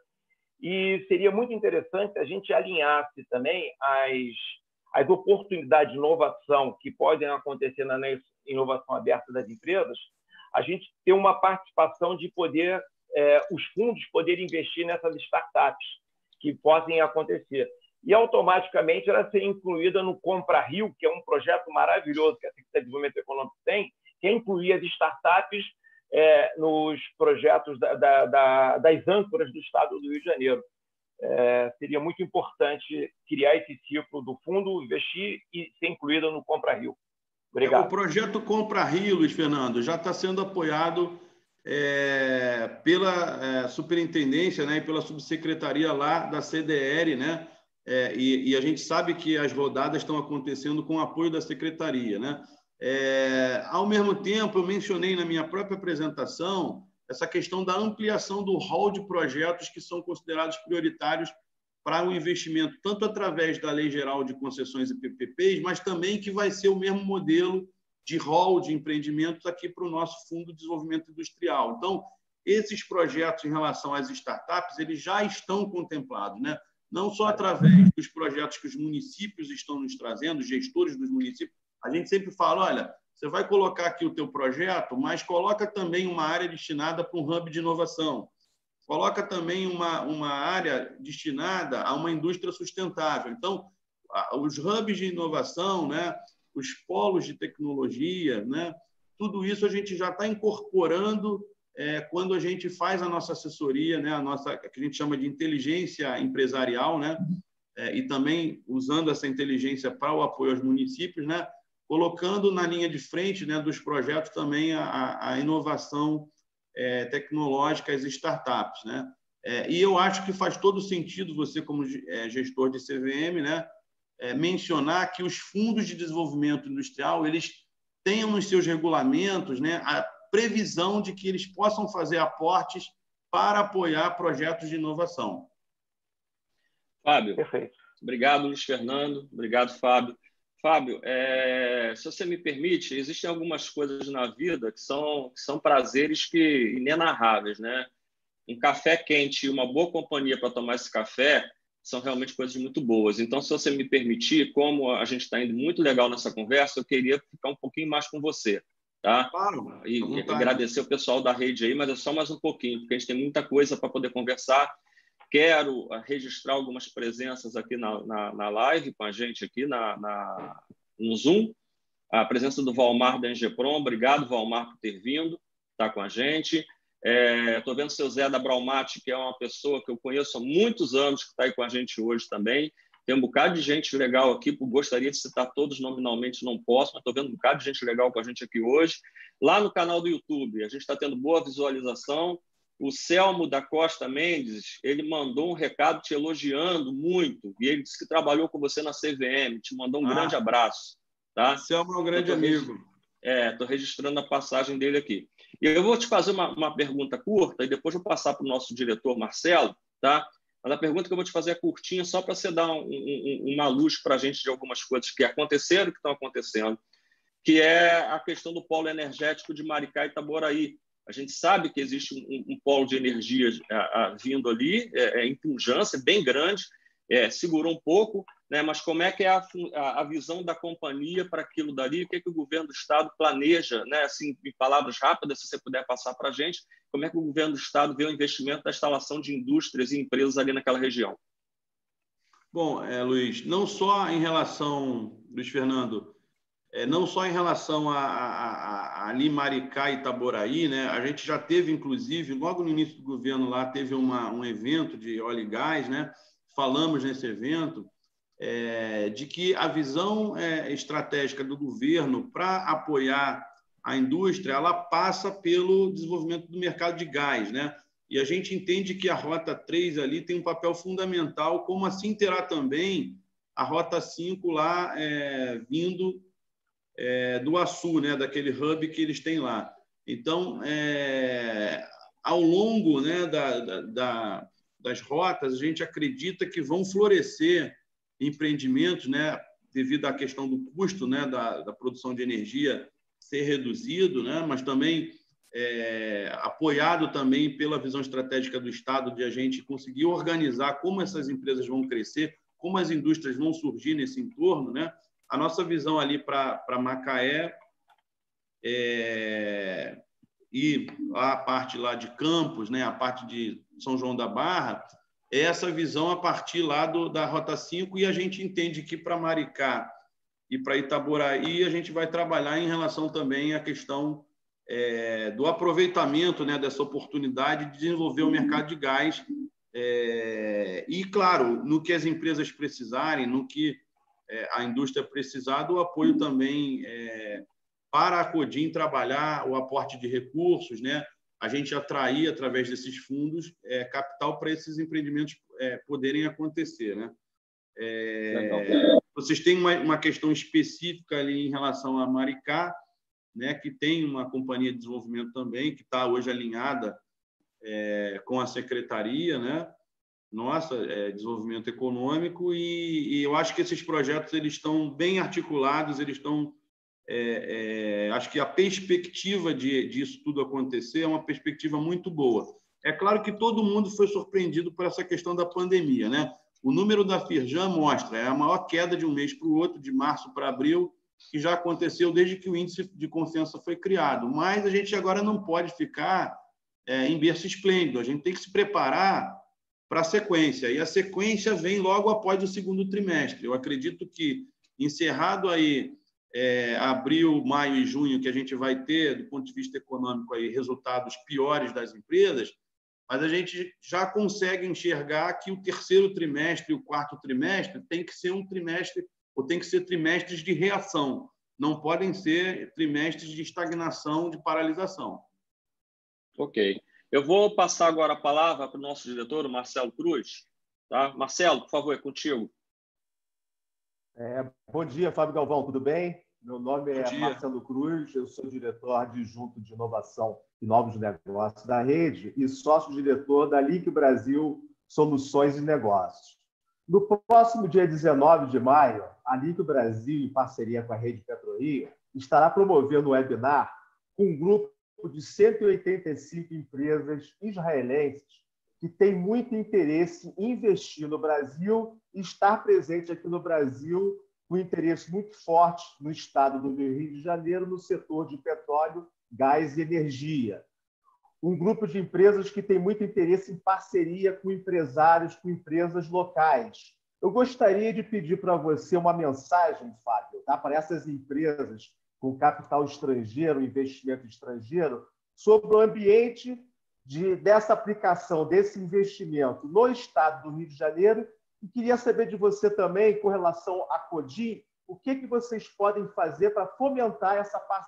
e seria muito interessante a gente alinhasse também as oportunidades de inovação que podem acontecer na inovação aberta das empresas, a gente ter uma participação de poder, os fundos poderem investir nessas startups que podem acontecer. E, automaticamente, ela ser incluída no Compra Rio, que é um projeto maravilhoso que a Secretaria de Desenvolvimento Econômico tem, que é incluir as startups nos projetos das âncoras do Estado do Rio de Janeiro. Seria muito importante criar esse ciclo do fundo, investir e ser incluída no Compra Rio. Obrigado. O projeto Compra Rio, Luiz Fernando, já está sendo apoiado pela superintendência, né, e pela subsecretaria lá da CDR, né? E a gente sabe que as rodadas estão acontecendo com o apoio da secretaria, né? Ao mesmo tempo, eu mencionei na minha própria apresentação essa questão da ampliação do rol de projetos que são considerados prioritários para o investimento, tanto através da Lei Geral de Concessões e PPPs, mas também que vai ser o mesmo modelo de rol de empreendimentos aqui para o nosso Fundo de Desenvolvimento Industrial. Então, esses projetos em relação às startups, eles já estão contemplados, né? Não só através dos projetos que os municípios estão nos trazendo, os gestores dos municípios. A gente sempre fala, olha, você vai colocar aqui o teu projeto, mas coloca também uma área destinada para um hub de inovação. Coloca também uma área destinada a uma indústria sustentável. Então, os hubs de inovação, né, os polos de tecnologia, né, tudo isso a gente já está incorporando quando a gente faz a nossa assessoria, né, que a gente chama de inteligência empresarial, né, e também usando essa inteligência para o apoio aos municípios, né, colocando na linha de frente, né, dos projetos também a inovação tecnológica, as startups, né? E eu acho que faz todo sentido você, como gestor de CVM, né, mencionar que os fundos de desenvolvimento industrial eles tenham nos seus regulamentos, né, a previsão de que eles possam fazer aportes para apoiar projetos de inovação. Fábio, Perfeito. Obrigado, Luiz Fernando. Obrigado, Fábio. Fábio, se você me permite, existem algumas coisas na vida que são prazeres inenarráveis, né? Um café quente e uma boa companhia para tomar esse café são realmente coisas muito boas. Então, se você me permitir, como a gente está indo muito legal nessa conversa, eu queria ficar um pouquinho mais com você, tá? Claro, E agradecer o pessoal da rede aí, mas é só mais um pouquinho, porque a gente tem muita coisa para poder conversar. Quero registrar algumas presenças aqui na live com a gente aqui no Zoom. A presença do Valmar da Engeprom. Obrigado, Valmar, por ter vindo, tá com a gente. Estou vendo o seu Zé da Braumat, que é uma pessoa que eu conheço há muitos anos, que está aí com a gente hoje também. Tem um bocado de gente legal aqui, gostaria de citar todos nominalmente, não posso, mas estou vendo um bocado de gente legal com a gente aqui hoje. Lá no canal do YouTube, a gente está tendo boa visualização. O Selmo da Costa Mendes, ele mandou um recado te elogiando muito, e ele disse que trabalhou com você na CVM, te mandou um grande abraço. Tá? Selmo é um grande amigo. Estou registrando a passagem dele aqui. E eu vou te fazer uma pergunta curta, e depois vou passar para o nosso diretor, Marcelo, tá? Mas a pergunta que eu vou te fazer é curtinha, só para você dar uma luz para a gente de algumas coisas que aconteceram e que estão acontecendo, que é a questão do polo energético de Maricá e Itaboraí. A gente sabe que existe um polo de energia vindo ali, em Pujança, bem grande, segurou um pouco, né? Mas como é que é a visão da companhia para aquilo dali? O que é que o governo do Estado planeja, né? Assim, em palavras rápidas, se você puder passar para a gente, como é que o governo do Estado vê o investimento da instalação de indústrias e empresas ali naquela região? Bom, Luiz, não só em relação, Luiz Fernando, não só em relação a ali Maricá e Itaboraí, né? A gente já teve, inclusive, logo no início do governo lá, teve um evento de óleo e gás, né? Falamos nesse evento de que a visão estratégica do governo para apoiar a indústria, ela passa pelo desenvolvimento do mercado de gás, né? E a gente entende que a Rota 3 ali tem um papel fundamental, como assim terá também a Rota 5 lá vindo do Açu, né, daquele hub que eles têm lá. Então, ao longo, né, das rotas, a gente acredita que vão florescer empreendimentos, né, devido à questão do custo, né, da produção de energia ser reduzido, né, mas também apoiado também pela visão estratégica do Estado de a gente conseguir organizar como essas empresas vão crescer, como as indústrias vão surgir nesse entorno, né? A nossa visão ali para Macaé e a parte lá de Campos, né, a parte de São João da Barra, é essa visão a partir lá da Rota 5, e a gente entende que para Maricá e para Itaboraí a gente vai trabalhar em relação também à questão do aproveitamento, né, dessa oportunidade de desenvolver o mercado de gás e, claro, no que as empresas precisarem, no que a indústria precisar, do apoio também para a Codim trabalhar o aporte de recursos, né? A gente atrair, através desses fundos, capital para esses empreendimentos poderem acontecer, né? Vocês têm uma questão específica ali em relação a Maricá, né? Que tem uma companhia de desenvolvimento também, que está hoje alinhada com a secretaria, né? Nossa, desenvolvimento econômico, e eu acho que esses projetos eles estão bem articulados, eles estão... acho que a perspectiva disso tudo acontecer é uma perspectiva muito boa. É claro que todo mundo foi surpreendido por essa questão da pandemia, né? O número da Firjan mostra a maior queda de um mês para o outro, de março para abril, que já aconteceu desde que o índice de confiança foi criado. Mas a gente agora não pode ficar em berço esplêndido, a gente tem que se preparar para a sequência, e a sequência vem logo após o segundo trimestre. Eu acredito que, encerrado aí abril, maio e junho, que a gente vai ter, do ponto de vista econômico, aí, resultados piores das empresas, mas a gente já consegue enxergar que o terceiro trimestre e o quarto trimestre tem que ser um trimestre, ou tem que ser trimestres de reação, não podem ser trimestres de estagnação, de paralisação. Ok. Eu vou passar agora a palavra para o nosso diretor, o Marcelo Cruz. Tá? Marcelo, por favor, é contigo. Bom dia, Fábio Galvão, tudo bem? Meu nome é Bom dia. Marcelo Cruz, eu sou diretor adjunto de inovação e novos negócios da rede e sócio-diretor da Link Brasil Soluções e Negócios. No próximo dia 19 de maio, a Link Brasil, em parceria com a Rede PetroRio, estará promovendo um webinar com um grupo de 185 empresas israelenses que têm muito interesse em investir no Brasil e estar presente aqui no Brasil, com interesse muito forte no estado do Rio de Janeiro, no setor de petróleo, gás e energia. Um grupo de empresas que tem muito interesse em parceria com empresários, com empresas locais. Eu gostaria de pedir para você uma mensagem, Fábio, tá? Para essas empresas com capital estrangeiro, investimento estrangeiro, sobre o ambiente dessa aplicação, desse investimento no estado do Rio de Janeiro. E queria saber de você também, com relação à Codim, o que vocês podem fazer para fomentar essa parceria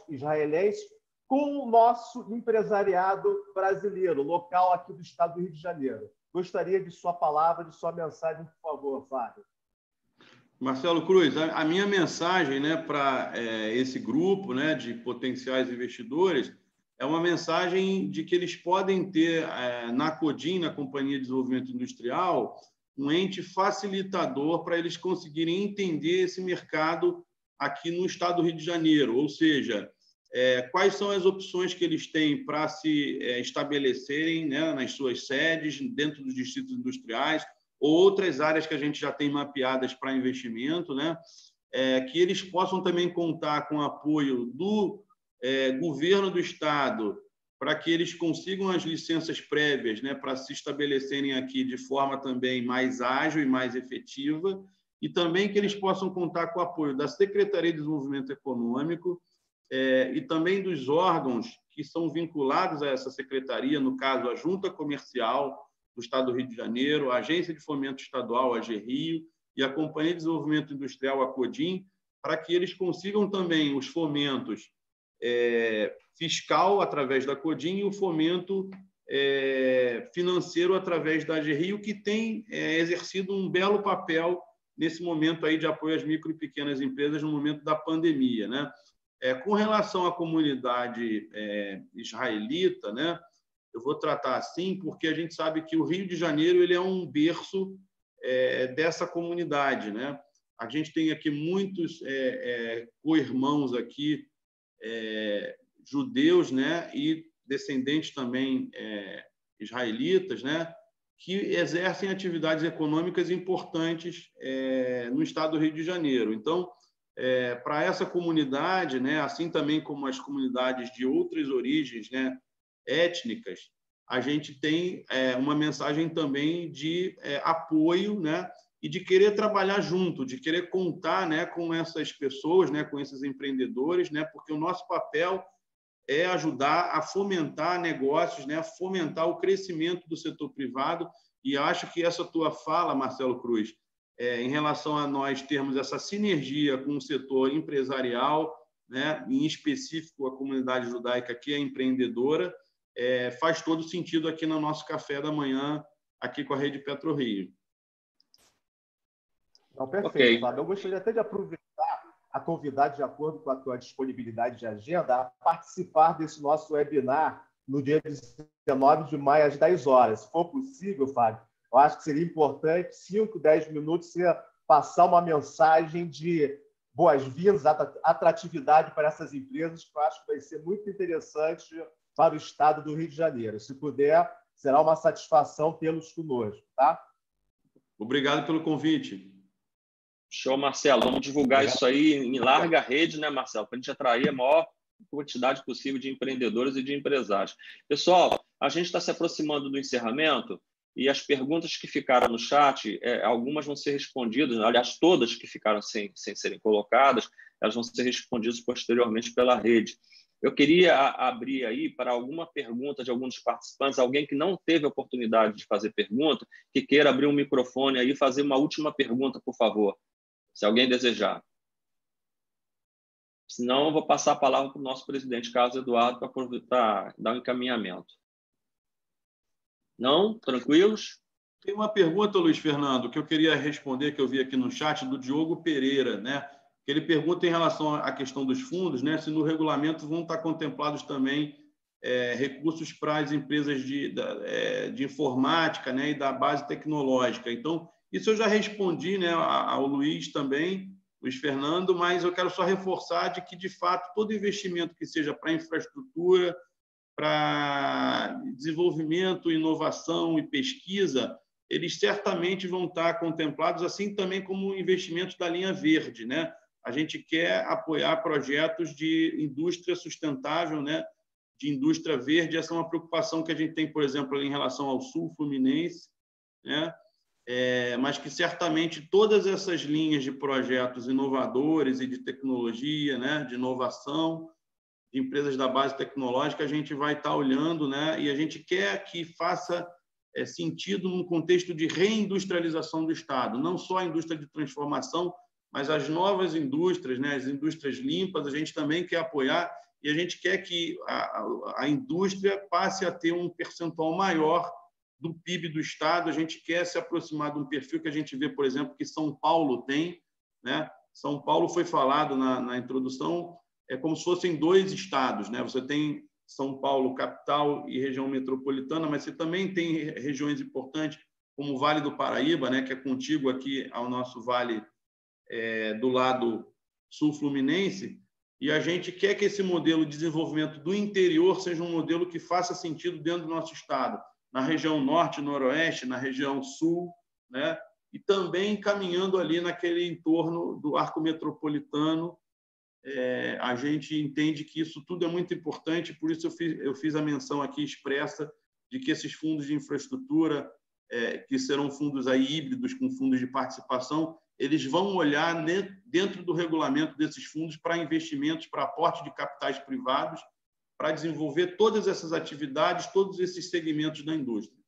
israelense com o nosso empresariado brasileiro, local aqui do estado do Rio de Janeiro. Gostaria de sua palavra, de sua mensagem, por favor, Fábio. Marcelo Cruz, a minha mensagem, né, para esse grupo, né, de potenciais investidores é uma mensagem de que eles podem ter na Codim, na Companhia de Desenvolvimento Industrial, um ente facilitador para eles conseguirem entender esse mercado aqui no estado do Rio de Janeiro, ou seja, quais são as opções que eles têm para se estabelecerem, né, nas suas sedes, dentro dos distritos industriais, ou outras áreas que a gente já tem mapeadas para investimento, né, que eles possam também contar com o apoio do governo do estado para que eles consigam as licenças prévias, né, para se estabelecerem aqui de forma também mais ágil e mais efetiva, e também que eles possam contar com o apoio da Secretaria de Desenvolvimento Econômico e também dos órgãos que são vinculados a essa secretaria, no caso, a Junta Comercial do Estado do Rio de Janeiro, a Agência de Fomento Estadual, a AGRIO, e a Companhia de Desenvolvimento Industrial, a Codim, para que eles consigam também os fomentos fiscal, através da Codim, e o fomento financeiro, através da AGRIO, que tem exercido um belo papel nesse momento aí de apoio às micro e pequenas empresas no momento da pandemia, né? Com relação à comunidade israelita, né, eu vou tratar assim porque a gente sabe que o Rio de Janeiro ele é um berço dessa comunidade, né? A gente tem aqui muitos co-irmãos aqui, judeus, né, e descendentes também israelitas, né, que exercem atividades econômicas importantes no estado do Rio de Janeiro. Então, para essa comunidade, né, assim também como as comunidades de outras origens, né, étnicas, a gente tem uma mensagem também de apoio, né, e de querer trabalhar junto, de querer contar, né, com essas pessoas, né, com esses empreendedores, né, porque o nosso papel é ajudar a fomentar negócios, né, a fomentar o crescimento do setor privado. E acho que essa tua fala, Marcelo Cruz, em relação a nós termos essa sinergia com o setor empresarial, né, em específico a comunidade judaica que é empreendedora, faz todo sentido aqui no nosso café da manhã, aqui com a Rede PetroRio. Não, perfeito, Fábio. Eu gostaria até de aproveitar a convidar, de acordo com a tua disponibilidade de agenda, a participar desse nosso webinar no dia 19 de maio, às 10 horas. Se for possível, Fábio, eu acho que seria importante, 5, 10 minutos, você passar uma mensagem de boas-vindas, atratividade para essas empresas, que eu acho que vai ser muito interessante para o estado do Rio de Janeiro. Se puder, será uma satisfação tê-los conosco, tá? Obrigado pelo convite. Show, Marcelo. Vamos divulgar isso aí em larga rede, né, Marcelo? Para a gente atrair a maior quantidade possível de empreendedores e de empresários. Pessoal, a gente está se aproximando do encerramento e as perguntas que ficaram no chat, algumas vão ser respondidas, aliás, todas que ficaram sem serem colocadas, elas vão ser respondidas posteriormente pela rede. Eu queria abrir aí para alguma pergunta de algum dos participantes, alguém que não teve a oportunidade de fazer pergunta, que queira abrir um microfone aí e fazer uma última pergunta, por favor, se alguém desejar. Senão, eu vou passar a palavra para o nosso presidente, Carlos Eduardo, para dar um encaminhamento. Não? Tranquilos? Tem uma pergunta, Luiz Fernando, que eu queria responder, que eu vi aqui no chat, do Diogo Pereira, né? Que ele pergunta em relação à questão dos fundos, né? Se no regulamento vão estar contemplados também recursos para as empresas de informática, né? E da base tecnológica. Então, isso eu já respondi, né, ao Luiz também, Luiz Fernando, mas eu quero só reforçar de que, de fato, todo investimento que seja para infraestrutura, para desenvolvimento, inovação e pesquisa, eles certamente vão estar contemplados, assim também como investimentos da linha verde, né? A gente quer apoiar projetos de indústria sustentável, né? De indústria verde. Essa é uma preocupação que a gente tem, por exemplo, em relação ao Sul Fluminense, né? Mas que certamente todas essas linhas de projetos inovadores e de tecnologia, né? De inovação, de empresas da base tecnológica, a gente vai estar olhando, né? E a gente quer que faça sentido num contexto de reindustrialização do Estado, não só a indústria de transformação, mas as novas indústrias, né? As indústrias limpas, a gente também quer apoiar, e a gente quer que a indústria passe a ter um percentual maior do PIB do Estado. A gente quer se aproximar de um perfil que a gente vê, por exemplo, que São Paulo tem, né? São Paulo foi falado na introdução, como se fossem dois estados, né? Você tem São Paulo, capital e região metropolitana, mas você também tem regiões importantes, como o Vale do Paraíba, né? Que é contíguo aqui ao nosso vale do lado sul-fluminense, e a gente quer que esse modelo de desenvolvimento do interior seja um modelo que faça sentido dentro do nosso estado, na região norte, noroeste, na região sul, né? E também caminhando ali naquele entorno do arco metropolitano. A gente entende que isso tudo é muito importante, por isso eu fiz a menção aqui expressa de que esses fundos de infraestrutura, que serão fundos aí híbridos com fundos de participação, eles vão olhar dentro do regulamento desses fundos para investimentos, para aporte de capitais privados, para desenvolver todas essas atividades, todos esses segmentos da indústria.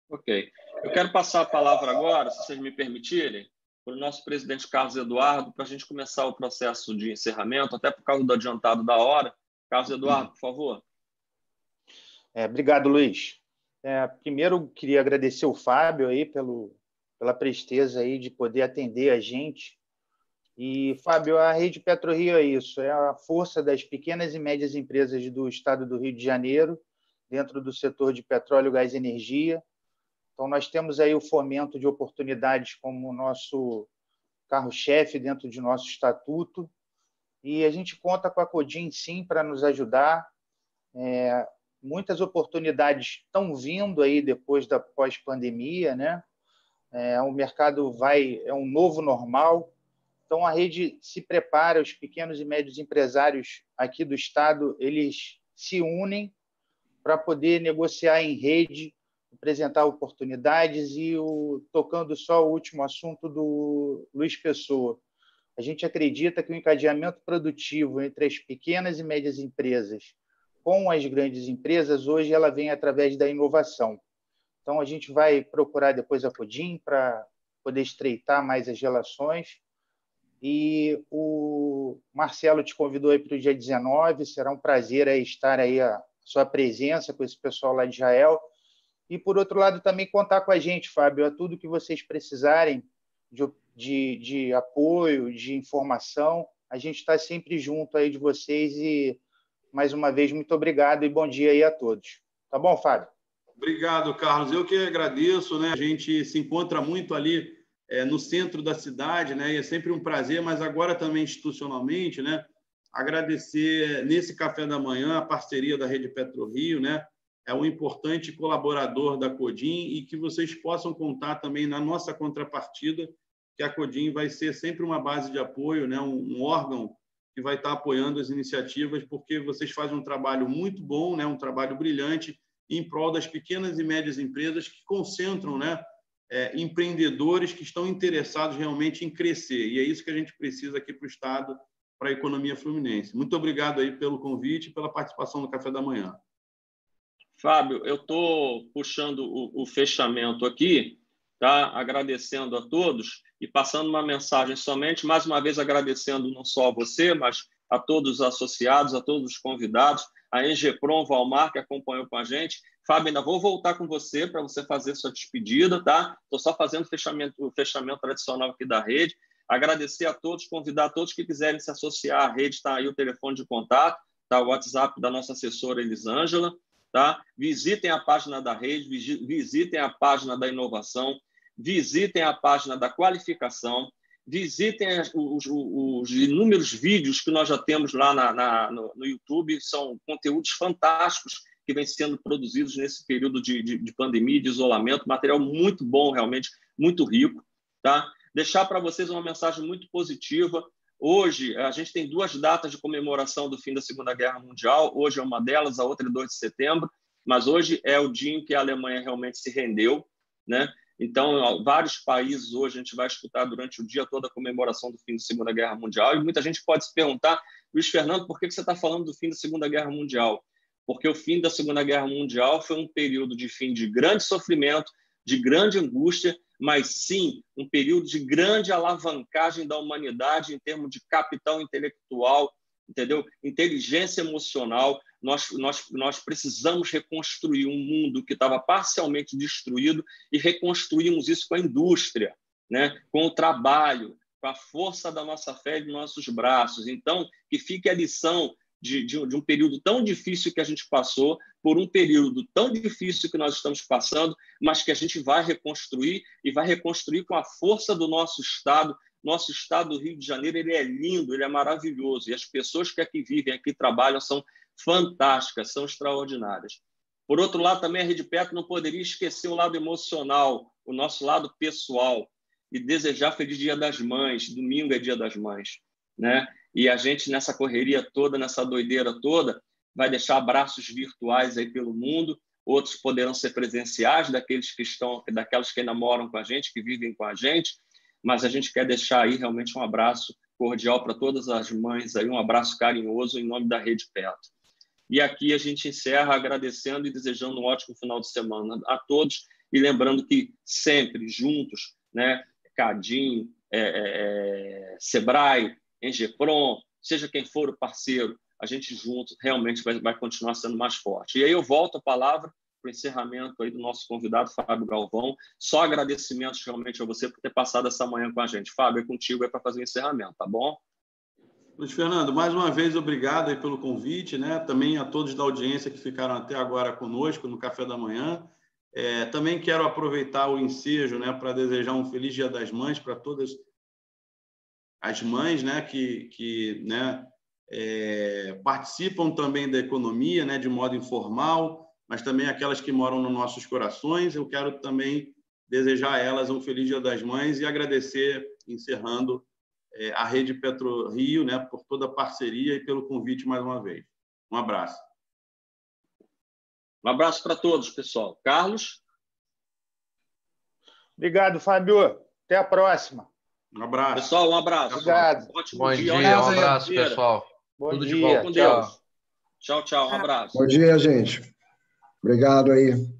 Ok. Eu quero passar a palavra agora, se vocês me permitirem, para o nosso presidente Carlos Eduardo, para a gente começar o processo de encerramento, até por causa do adiantado da hora. Carlos Eduardo, por favor. Obrigado, Luiz. Primeiro, queria agradecer o Fábio aí pela presteza aí de poder atender a gente. E, Fábio, a Rede PetroRio é isso, é a força das pequenas e médias empresas do estado do Rio de Janeiro, dentro do setor de petróleo, gás e energia. Então, nós temos aí o fomento de oportunidades como o nosso carro-chefe dentro de nosso estatuto, e a gente conta com a Codim, sim, para nos ajudar. Muitas oportunidades estão vindo aí depois da pós-pandemia, né? O mercado é um novo normal. Então, a rede se prepara, os pequenos e médios empresários aqui do estado, eles se unem para poder negociar em rede, apresentar oportunidades. E tocando só o último assunto do Luiz Pessoa, a gente acredita que o encadeamento produtivo entre as pequenas e médias empresas com as grandes empresas, hoje ela vem através da inovação. Então, a gente vai procurar depois a Codim para poder estreitar mais as relações. E o Marcelo te convidou aí para o dia 19, será um prazer aí estar aí a sua presença com esse pessoal lá de Israel. E, por outro lado, também contar com a gente, Fábio, a tudo que vocês precisarem de apoio, de informação, a gente está sempre junto aí de vocês. E, mais uma vez, muito obrigado e bom dia aí a todos. Tá bom, Fábio? Obrigado, Carlos. Eu que agradeço, né? A gente se encontra muito ali no centro da cidade, né? E é sempre um prazer, mas agora também institucionalmente, né? Agradecer nesse café da manhã a parceria da Rede PetroRio, né? É um importante colaborador da Codim, e que vocês possam contar também na nossa contrapartida, que a Codim vai ser sempre uma base de apoio, né? Um órgão que vai estar apoiando as iniciativas, porque vocês fazem um trabalho muito bom, né? Um trabalho brilhante em prol das pequenas e médias empresas que concentram, né? Empreendedores que estão interessados realmente em crescer. E é isso que a gente precisa aqui para o Estado, para a economia fluminense. Muito obrigado aí pelo convite e pela participação no Café da Manhã. Fábio, eu estou puxando o fechamento aqui, tá? Agradecendo a todos e passando uma mensagem somente, mais uma vez agradecendo não só a você, mas a todos os associados, a todos os convidados. a Engeprom, Valmar, que acompanhou com a gente. Fábio, ainda vou voltar com você para você fazer sua despedida, tá? Estou só fazendo o fechamento tradicional aqui da rede. Agradecer a todos, convidar todos que quiserem se associar à rede, está aí o telefone de contato, tá? O WhatsApp da nossa assessora Elisângela, tá? Visitem a página da rede, visitem a página da inovação, visitem a página da qualificação, visitem os inúmeros vídeos que nós já temos lá no YouTube, são conteúdos fantásticos que vêm sendo produzidos nesse período de pandemia, de isolamento, material muito bom, realmente, muito rico, tá? Deixar para vocês uma mensagem muito positiva. Hoje, a gente tem 2 datas de comemoração do fim da Segunda Guerra Mundial. Hoje é uma delas, a outra é 2 de setembro, mas hoje é o dia em que a Alemanha realmente se rendeu, né? Então, vários países hoje a gente vai escutar durante o dia toda a comemoração do fim da Segunda Guerra Mundial, e muita gente pode se perguntar, Luiz Fernando, por que você está falando do fim da Segunda Guerra Mundial? Porque o fim da Segunda Guerra Mundial foi um período de fim de grande sofrimento, de grande angústia, mas sim um período de grande alavancagem da humanidade em termos de capital intelectual, entendeu? Inteligência emocional. Nós precisamos reconstruir um mundo que estava parcialmente destruído e reconstruímos isso com a indústria, né? Com o trabalho, com a força da nossa fé e dos nossos braços. Então, que fique a lição de um período tão difícil que a gente passou, por um período tão difícil que nós estamos passando, mas que a gente vai reconstruir e vai reconstruir com a força do nosso Estado. Nosso Estado do Rio de Janeiro, ele é lindo, ele é maravilhoso, e as pessoas que aqui vivem, aqui trabalham, são fantásticas, são extraordinárias. Por outro lado, também a Rede Petro não poderia esquecer o lado emocional, o nosso lado pessoal, e desejar feliz Dia das Mães. Domingo é Dia das Mães, né? E a gente, nessa correria toda, nessa doideira toda, vai deixar abraços virtuais aí pelo mundo, outros poderão ser presenciais, daquelas que ainda moram com a gente, que vivem com a gente, mas a gente quer deixar aí realmente um abraço cordial para todas as mães, aí, um abraço carinhoso em nome da Rede Petro. E aqui a gente encerra agradecendo e desejando um ótimo final de semana a todos, e lembrando que sempre juntos, né, Cadim, Sebrae, Engeprom, seja quem for o parceiro, a gente junto realmente vai continuar sendo mais forte. E aí eu volto a palavra para o encerramento aí do nosso convidado, Fábio Galvão. Só agradecimentos realmente a você por ter passado essa manhã com a gente. Fábio, é contigo aí para fazer o encerramento, tá bom? Luiz Fernando, mais uma vez, obrigado aí pelo convite, né? Também a todos da audiência que ficaram até agora conosco no Café da Manhã. Também quero aproveitar o ensejo, né, para desejar um feliz Dia das Mães para todas as mães, né, que participam também da economia, né, de modo informal, mas também aquelas que moram nos nossos corações. Eu quero também desejar a elas um feliz Dia das Mães e agradecer, encerrando, a Rede Petro Rio, né, por toda a parceria e pelo convite mais uma vez. Um abraço. Um abraço para todos, pessoal. Carlos? Obrigado, Fábio. Até a próxima. Um abraço. Pessoal, um abraço. Obrigado. Ótimo dia. Um abraço, pessoal. Bom Tudo dia. de bom. Com Deus. Tchau, tchau. Um abraço. Bom dia, gente. Obrigado aí.